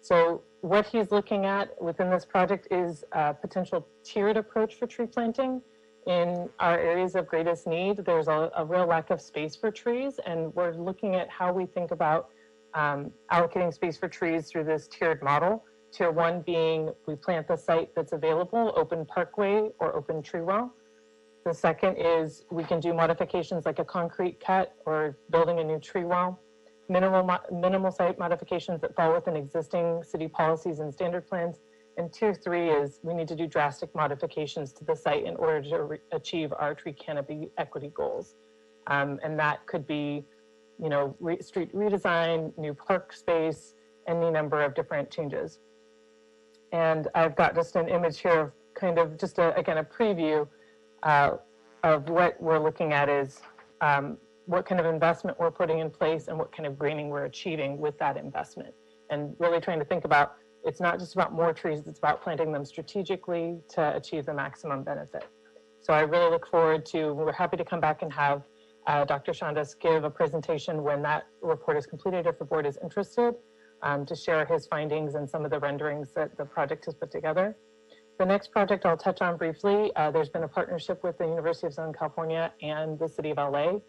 So what he's looking at within this project is a potential tiered approach for tree planting. In our areas of greatest need, there's a real lack of space for trees, and we're looking at how we think about allocating space for trees through this tiered model. Tier 1 being we plant the site that's available, open parkway or open tree well. The second is we can do modifications like a concrete cut or building a new tree well. Minimal site modifications that fall within existing city policies and standard plans. And tier 3 is we need to do drastic modifications to the site in order to achieve our tree canopy equity goals. And that could be, street redesign, new park space, any number of different changes. And I've got just an image here of kind of just again a preview of what we're looking at is what kind of investment we're putting in place and what kind of greening we're achieving with that investment. And really trying to think about, it's not just about more trees, it's about planting them strategically to achieve the maximum benefit. So I really look forward to, we're happy to come back and have Dr. Chandas give a presentation when that report is completed, if the board is interested, to share his findings and some of the renderings that the project has put together. The next project I'll touch on briefly, there's been a partnership with the University of Southern California and the City of LA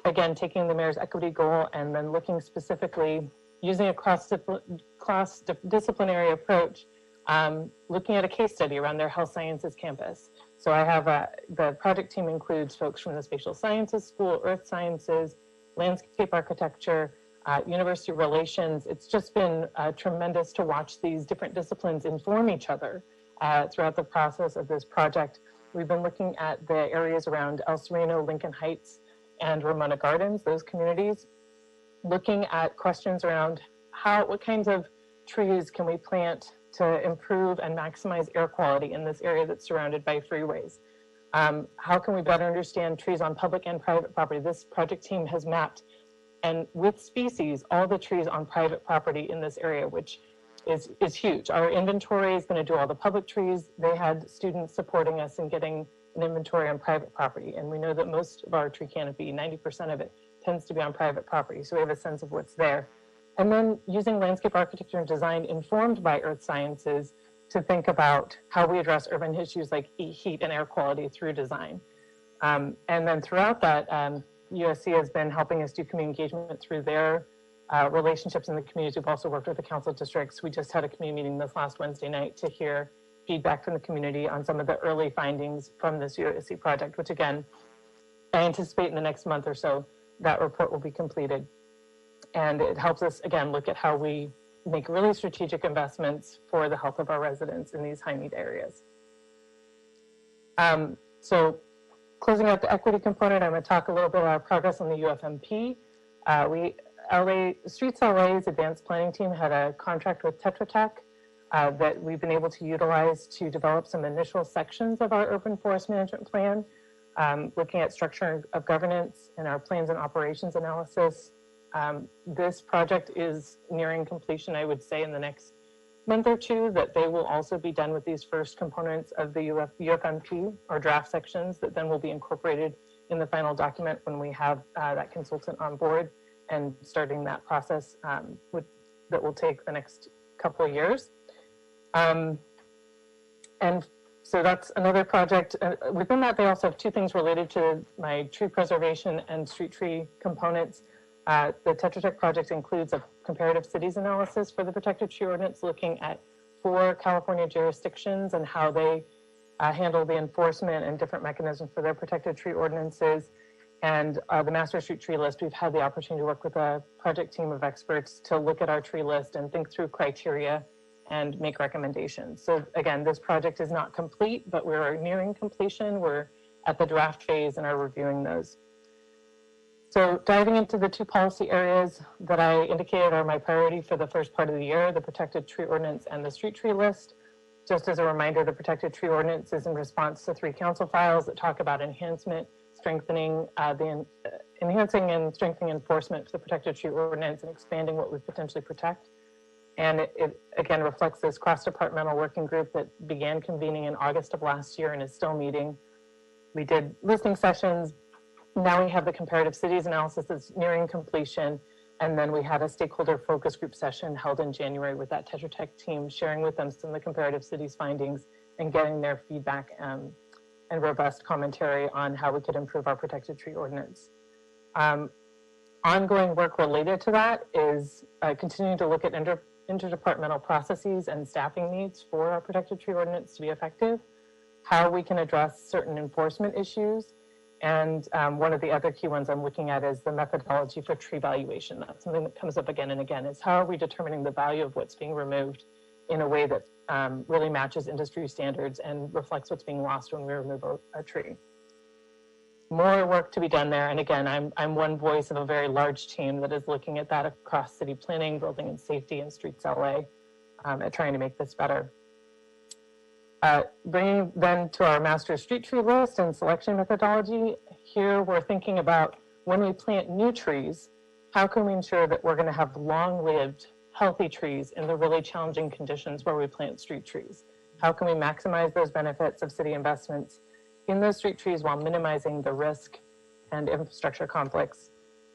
again, taking the mayor's equity goal and then looking specifically, using a cross-disciplinary approach, looking at a case study around their health sciences campus. So I have the project team includes folks from the spatial sciences school, earth sciences, landscape architecture, university relations. It's just been tremendous to watch these different disciplines inform each other throughout the process of this project. We've been looking at the areas around El Sereno, Lincoln Heights, and Ramona Gardens, those communities, looking at questions around what kinds of trees can we plant to improve and maximize air quality in this area that's surrounded by freeways. How can we better understand trees on public and private property? This project team has mapped, and with species, all the trees on private property in this area, which is huge. Our inventory is going to do all the public trees. They had students supporting us in getting an inventory on private property, and we know that most of our tree canopy, 90% of it, tends to be on private property, so we have a sense of what's there. And then using landscape architecture and design informed by earth sciences to think about how we address urban issues like heat and air quality through design. And then throughout that, USC has been helping us do community engagement through their relationships in the communities. We've also worked with the council districts. We just had a community meeting this last Wednesday night to hear feedback from the community on some of the early findings from this USC project, which again, I anticipate in the next month or so, that report will be completed. And it helps us, again, look at how we make really strategic investments for the health of our residents in these high need areas. So closing out the equity component, I'm going to talk a little bit about our progress on the UFMP. Streets LA's advanced planning team had a contract with Tetra Tech that we've been able to utilize to develop some initial sections of our urban forest management plan, looking at structure of governance and our plans and operations analysis. This project is nearing completion, I would say, in the next month or two, that they will also be done with these first components of the UFMP, or draft sections, that then will be incorporated in the final document when we have that consultant on board and starting that process that will take the next couple of years. And so that's another project. Within that, they also have two things related to my tree preservation and street tree components. The Tetra Tech project includes a comparative cities analysis for the protected tree ordinance, looking at 4 California jurisdictions and how they handle the enforcement and different mechanisms for their protected tree ordinances. And the master street tree list, we've had the opportunity to work with a project team of experts to look at our tree list and think through criteria and make recommendations. So again, this project is not complete, but we're nearing completion. We're at the draft phase and are reviewing those. So diving into the 2 policy areas that I indicated are my priority for the first part of the year, the protected tree ordinance and the street tree list. Just as a reminder, the protected tree ordinance is in response to 3 council files that talk about enhancing and strengthening enforcement for the protected tree ordinance and expanding what we potentially protect. And it again reflects this cross-departmental working group that began convening in August of last year and is still meeting. We did listening sessions. Now we have the comparative cities analysis that's nearing completion. And then we had a stakeholder focus group session held in January with that Tetra Tech team, sharing with them some of the comparative cities findings and getting their feedback and robust commentary on how we could improve our protected tree ordinance. Ongoing work related to that is continuing to look at interdepartmental processes and staffing needs for our protected tree ordinance to be effective, how we can address certain enforcement issues. And one of the other key ones I'm looking at is the methodology for tree valuation. That's something that comes up again and again, is how are we determining the value of what's being removed in a way that really matches industry standards and reflects what's being lost when we remove a tree. More work to be done there. And again, I'm one voice of a very large team that is looking at that across city planning, building and safety, and streets LA at trying to make this better. Bringing then to our master street tree list and selection methodology, here we're thinking about when we plant new trees, how can we ensure that we're going to have long-lived, healthy trees in the really challenging conditions where we plant street trees? How can we maximize those benefits of city investments in those street trees while minimizing the risk and infrastructure conflicts?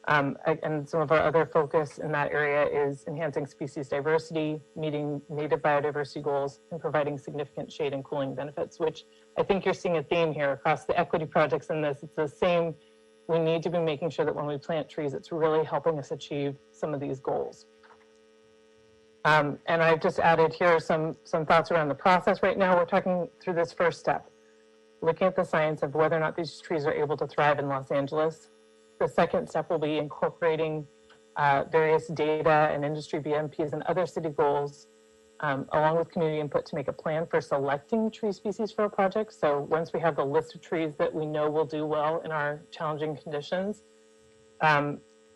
And some of our other focus in that area is enhancing species diversity, meeting native biodiversity goals, and providing significant shade and cooling benefits, which I think you're seeing a theme here across the equity projects in this. It's the same we need to be making sure that when we plant trees, it's really helping us achieve some of these goals. And I've just added here some thoughts around the process. Right now, we're talking through this first step, looking at the science of whether or not these trees are able to thrive in Los Angeles. The second step will be incorporating various data and industry BMPs and other city goals, along with community input to make a plan for selecting tree species for a project. So once we have the list of trees that we know will do well in our challenging conditions,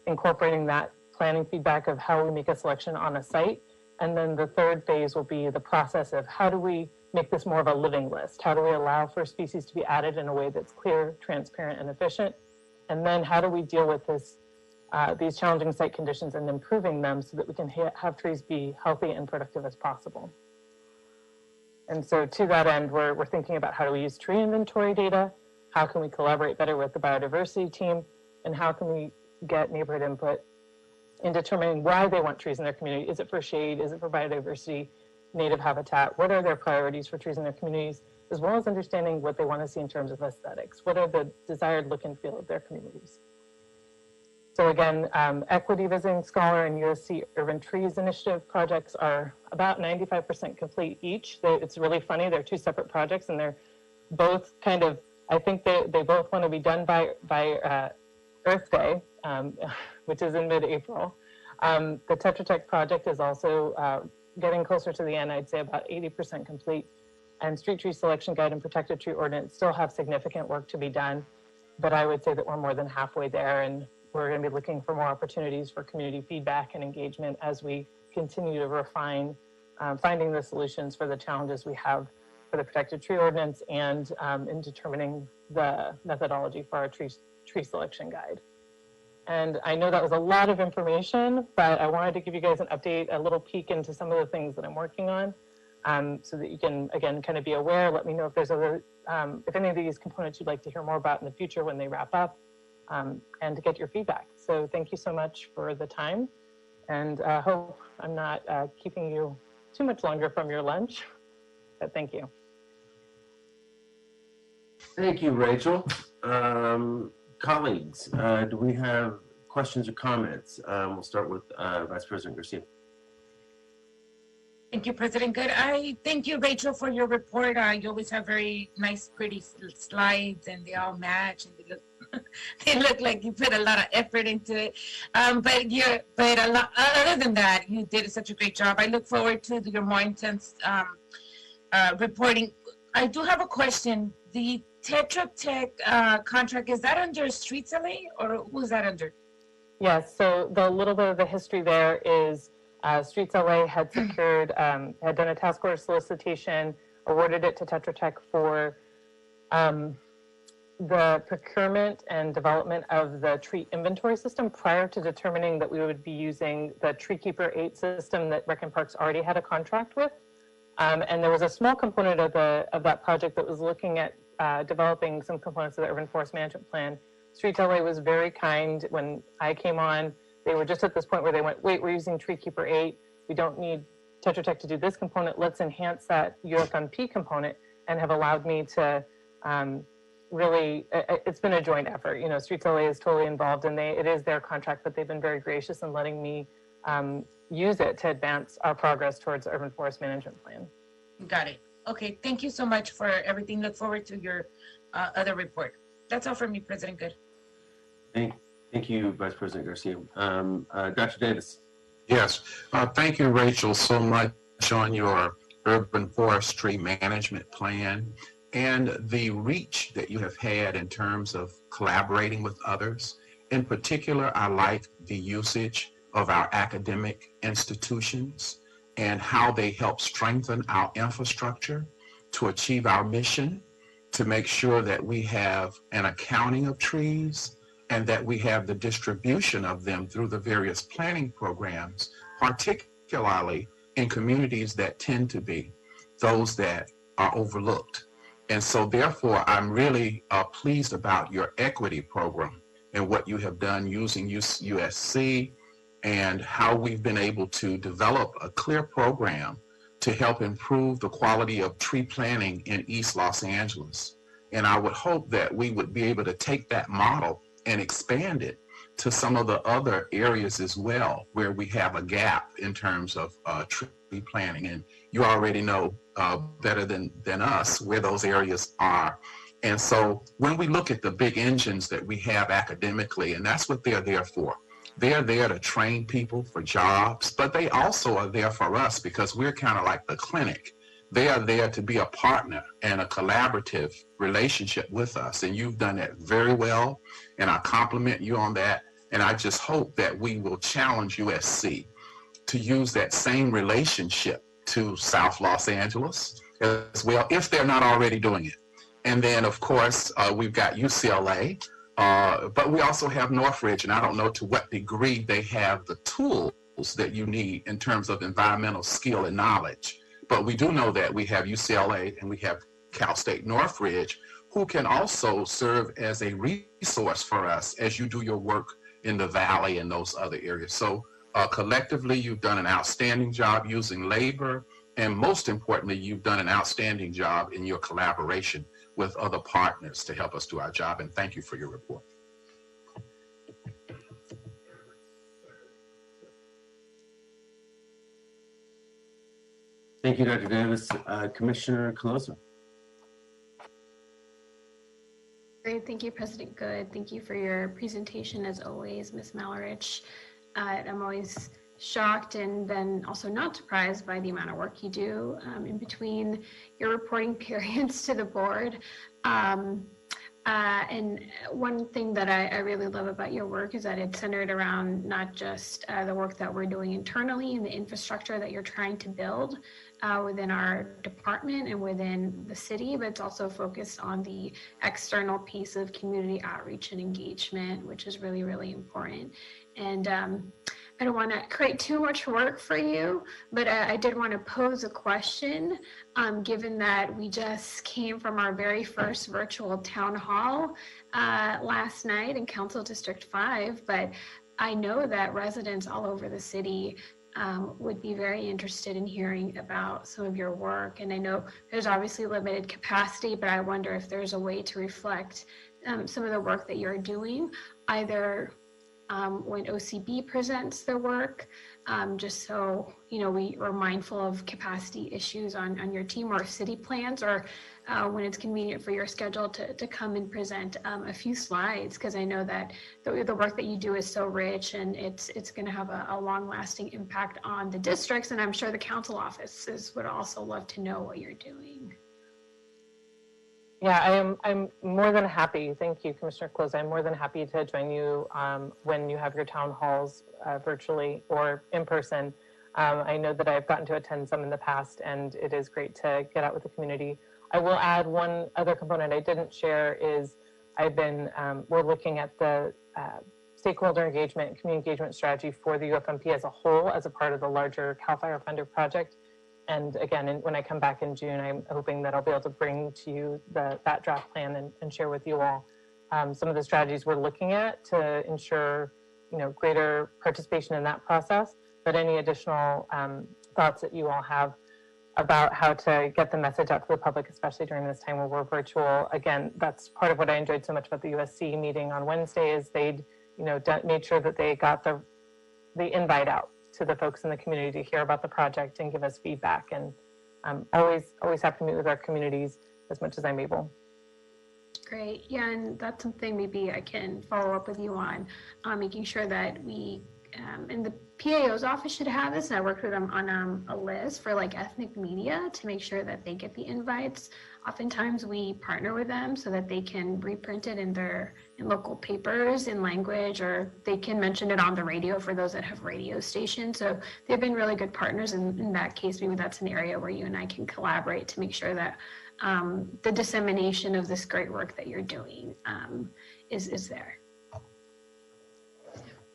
incorporating that planning feedback of how we make a selection on a site. And then the third phase will be the process of how do we make this more of a living list? How do we allow for species to be added in a way that's clear, transparent, and efficient? And then how do we deal with this, these challenging site conditions and improving them so that we can have trees be healthy and productive as possible? And so to that end, we're thinking about how do we use tree inventory data? How can we collaborate better with the biodiversity team? And how can we get neighborhood input in determining why they want trees in their community? Is it for shade? Is it for biodiversity, native habitat? What are their priorities for trees in their communities? As well as understanding what they want to see in terms of aesthetics. What are the desired look and feel of their communities? So again, Equity Visiting Scholar and USC Urban Trees Initiative projects are about 95% complete each. It's really funny, they're two separate projects and they're both kind of, I think they both want to be done by Earth Day, which is in mid-April. The Tetra Tech project is also getting closer to the end, I'd say about 80% complete. And Street Tree Selection Guide and Protected Tree Ordinance still have significant work to be done. But I would say that we're more than halfway there, and we're going to be looking for more opportunities for community feedback and engagement as we continue to refine finding the solutions for the challenges we have for the Protected Tree Ordinance and in determining the methodology for our tree selection guide. And I know that was a lot of information, but I wanted to give you guys an update, a little peek into some of the things that I'm working on, so that you can, again, kind of be aware. Let me know if there's other, if any of these components you'd like to hear more about in the future when they wrap up, and to get your feedback. So thank you so much for the time, and hope I'm not keeping you too much longer from your lunch, but thank you. Thank you, Rachel. Colleagues, do we have questions or comments? We'll start with Vice President Garcia. Thank you, President Good. I thank you, Rachel, for your report. You always have very nice, pretty slides, and they all match, and they look like you put a lot of effort into it. But other than that, you did such a great job. I look forward to your more intense reporting. I do have a question. The Tetra Tech contract, is that under Streets LA, or who's that under? Yes, so the little bit of the history there is Streets LA had secured, had done a task order solicitation, awarded it to Tetra Tech for the procurement and development of the tree inventory system prior to determining that we would be using the Treekeeper 8 system that Rec and Parks already had a contract with. And there was a small component of that project that was looking at developing some components of the urban forest management plan. Streets LA was very kind. When I came on, they were just at this point where they went, wait, we're using Treekeeper 8. We don't need Tetra Tech to do this component. Let's enhance that UFMP component, and have allowed me to really, it's been a joint effort. You know, Streets LA is totally involved, and it is their contract, but they've been very gracious in letting me use it to advance our progress towards the urban forest management plan. Got it. Okay, thank you so much for everything. Look forward to your other report. That's all for me, President Good. Thank you, Vice President Garcia. Dr. Davis. Yes, thank you, Rachel, so much on your urban forestry management plan and the reach that you have had in terms of collaborating with others. In particular, I like the usage of our academic institutions and how they help strengthen our infrastructure to achieve our mission, to make sure that we have an accounting of trees and that we have the distribution of them through the various planning programs, particularly in communities that tend to be those that are overlooked. And so therefore, I'm really pleased about your equity program and what you have done using USC and how we've been able to develop a clear program to help improve the quality of tree planting in East Los Angeles. And I would hope that we would be able to take that model and expand it to some of the other areas as well, where we have a gap in terms of tree planting. And you already know better than us where those areas are. And so when we look at the big engines that we have academically, and that's what they're there for. They're there to train people for jobs, but they also are there for us because we're kind of like the clinic. They are there to be a partner and a collaborative relationship with us. And you've done that very well. And I compliment you on that. And I just hope that we will challenge USC to use that same relationship to South Los Angeles as well, if they're not already doing it. And then, of course, we've got UCLA, but we also have Northridge, and I don't know to what degree they have the tools that you need in terms of environmental skill and knowledge. But we do know that we have UCLA and we have Cal State Northridge, who can also serve as a resource for us as you do your work in the Valley and those other areas. So collectively, you've done an outstanding job using labor, and most importantly, you've done an outstanding job in your collaboration with other partners to help us do our job. And thank you for your report. Thank you, Dr. Davis. Commissioner Colosa. Great, thank you, President Good. Thank you for your presentation as always, Ms. Malrich. I'm always shocked and then also not surprised by the amount of work you do in between your reporting periods to the board. And one thing that I really love about your work is that it's centered around not just the work that we're doing internally and the infrastructure that you're trying to build within our department and within the city, but it's also focused on the external piece of community outreach and engagement, which is really, really important. And I don't want to create too much work for you, but I did want to pose a question, given that we just came from our very first virtual town hall last night in Council District 5, but I know that residents all over the city would be very interested in hearing about some of your work. And I know there's obviously limited capacity, but I wonder if there's a way to reflect some of the work that you're doing, either when OCB presents their work, just so, you know, we are mindful of capacity issues on your team, or city plans, or when it's convenient for your schedule to come and present a few slides, because I know that the work that you do is so rich and it's going to have a long-lasting impact on the districts, and I'm sure the council offices would also love to know what you're doing. Yeah, I'm more than happy. Thank you, Commissioner Close. I'm more than happy to join you when you have your town halls virtually or in person. I know that I've gotten to attend some in the past, and it is great to get out with the community. I will add one other component I didn't share is we're looking at the stakeholder engagement and community engagement strategy for the UFMP as a whole as a part of the larger CAL FIRE Funder project. And again, when I come back in June, I'm hoping that I'll be able to bring to you that draft plan and share with you all some of the strategies we're looking at to ensure, you know, greater participation in that process. But any additional thoughts that you all have about how to get the message out to the public, especially during this time where we're virtual. Again, that's part of what I enjoyed so much about the USC meeting on Wednesday is they'd, you know, made sure that they got the invite out to the folks in the community to hear about the project and give us feedback. And I'm always have to meet with our communities as much as I'm able. Great. Yeah, and that's something maybe I can follow up with you on, making sure that we, and the PAO's office should have this, and I worked with them on a list for like ethnic media to make sure that they get the invites. Oftentimes we partner with them so that they can reprint it in local papers in language, or they can mention it on the radio for those that have radio stations. So they've been really good partners in that case. Maybe that's an area where you and I can collaborate to make sure that the dissemination of this great work that you're doing is there.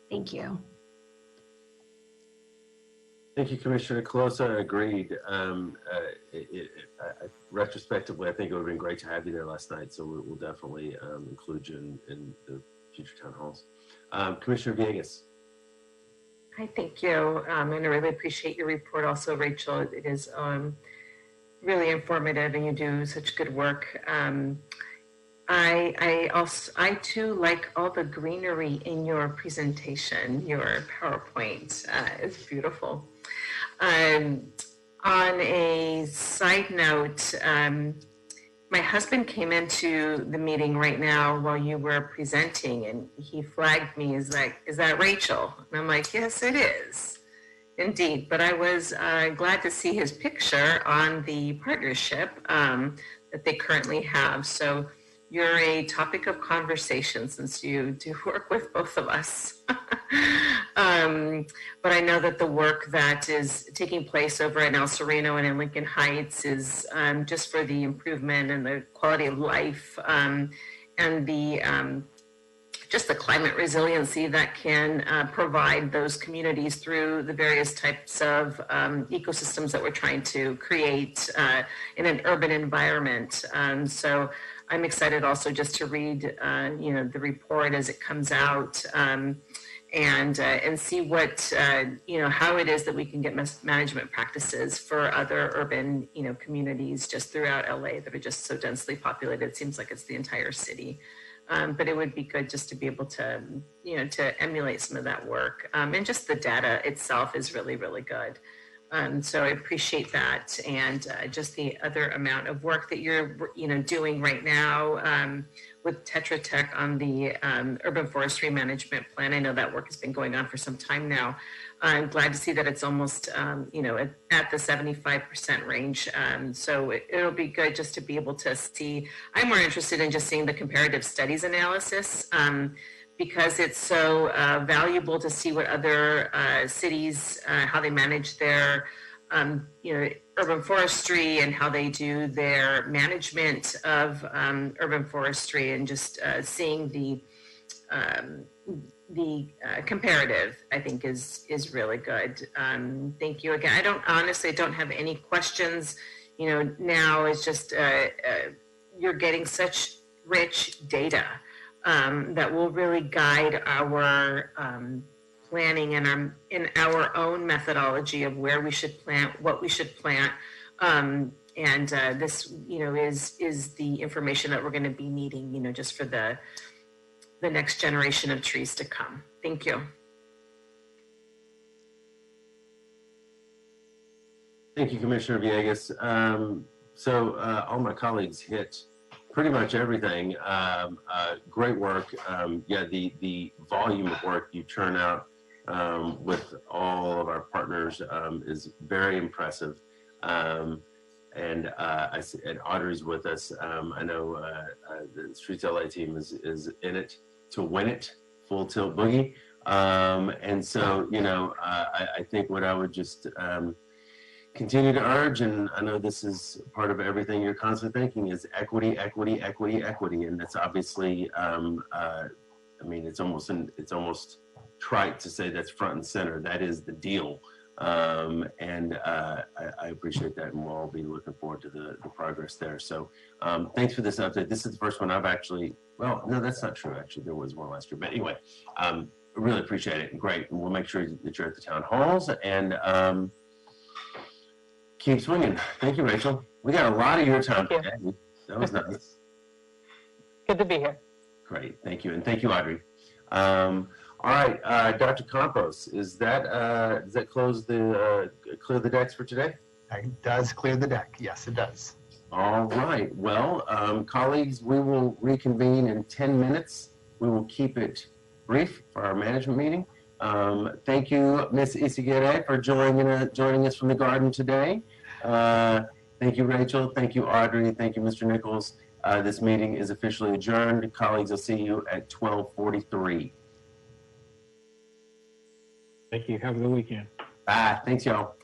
Thank you. Thank you, Commissioner Colosa. Agreed. Retrospectively, I think it would have been great to have you there last night, so we'll definitely include you in the future town halls. Commissioner Villegas. Hi, thank you. And I really appreciate your report also, Rachel. It is really informative and you do such good work. I too like all the greenery in your presentation. Your PowerPoint is beautiful. On a side note, my husband came into the meeting right now while you were presenting, and he flagged me as like, "Is that Rachel?" And I'm like, "Yes, it is, indeed." But I was glad to see his picture on the partnership that they currently have. So you're a topic of conversation since you do work with both of us. But I know that the work that is taking place over at El Sereno and in Lincoln Heights is just for the improvement and the quality of life and the just the climate resiliency that can provide those communities through the various types of ecosystems that we're trying to create in an urban environment. So I'm excited also just to read, the report as it comes out and see what, how it is that we can get management practices for other urban, communities just throughout LA that are just so densely populated. It seems like it's the entire city. But it would be good just to be able to, to emulate some of that work. And just the data itself is really, really good. So I appreciate that. And just the other amount of work that you're, doing right now with Tetra Tech on the urban forestry management plan. I know that work has been going on for some time now. I'm glad to see that it's almost, at the 75% range. So it'll be good just to be able to see. I'm more interested in just seeing the comparative studies analysis because it's so valuable to see what other cities, how they manage their, urban forestry and how they do their management of urban forestry and just seeing the comparative, I think is really good. Thank you again. I don't have any questions. Now it's just you're getting such rich data that will really guide our planning and in our own methodology of where we should plant, what we should plant. And this, is the information that we're going to be needing, just for the next generation of trees to come. Thank you. Thank you, Commissioner Villegas. All my colleagues hit pretty much everything. Great work. The volume of work you churn out with all of our partners is very impressive. And Audrey's with us. I know the Streets LA team is in it to win it, full tilt boogie. I think what I would just continue to urge, and I know this is part of everything you're constantly thinking, is equity, equity, equity, equity. And that's obviously, it's almost trite to say that's front and center. That is the deal. I appreciate that, and we'll all be looking forward to the progress there. So thanks for this update. This is the first one I've actually, well, no, that's not true. Actually, there was one last year. But anyway, I really appreciate it. Great. And we'll make sure that you're at the town halls and keep swinging. Thank you, Rachel. We got a lot of your time today. That was nice. Good to be here. Great. Thank you. And thank you, Audrey. All right, Dr. Campos, does that close clear the decks for today? It does clear the deck. Yes, it does. All right. Well, colleagues, we will reconvene in 10 minutes. We will keep it brief for our management meeting. Thank you, Ms. Isigere, for joining us from the garden today. Thank you, Rachel. Thank you, Audrey. Thank you, Mr. Nichols. This meeting is officially adjourned. Colleagues, I'll see you at 12:43. Thank you. Have a good weekend. Bye. Thanks, y'all.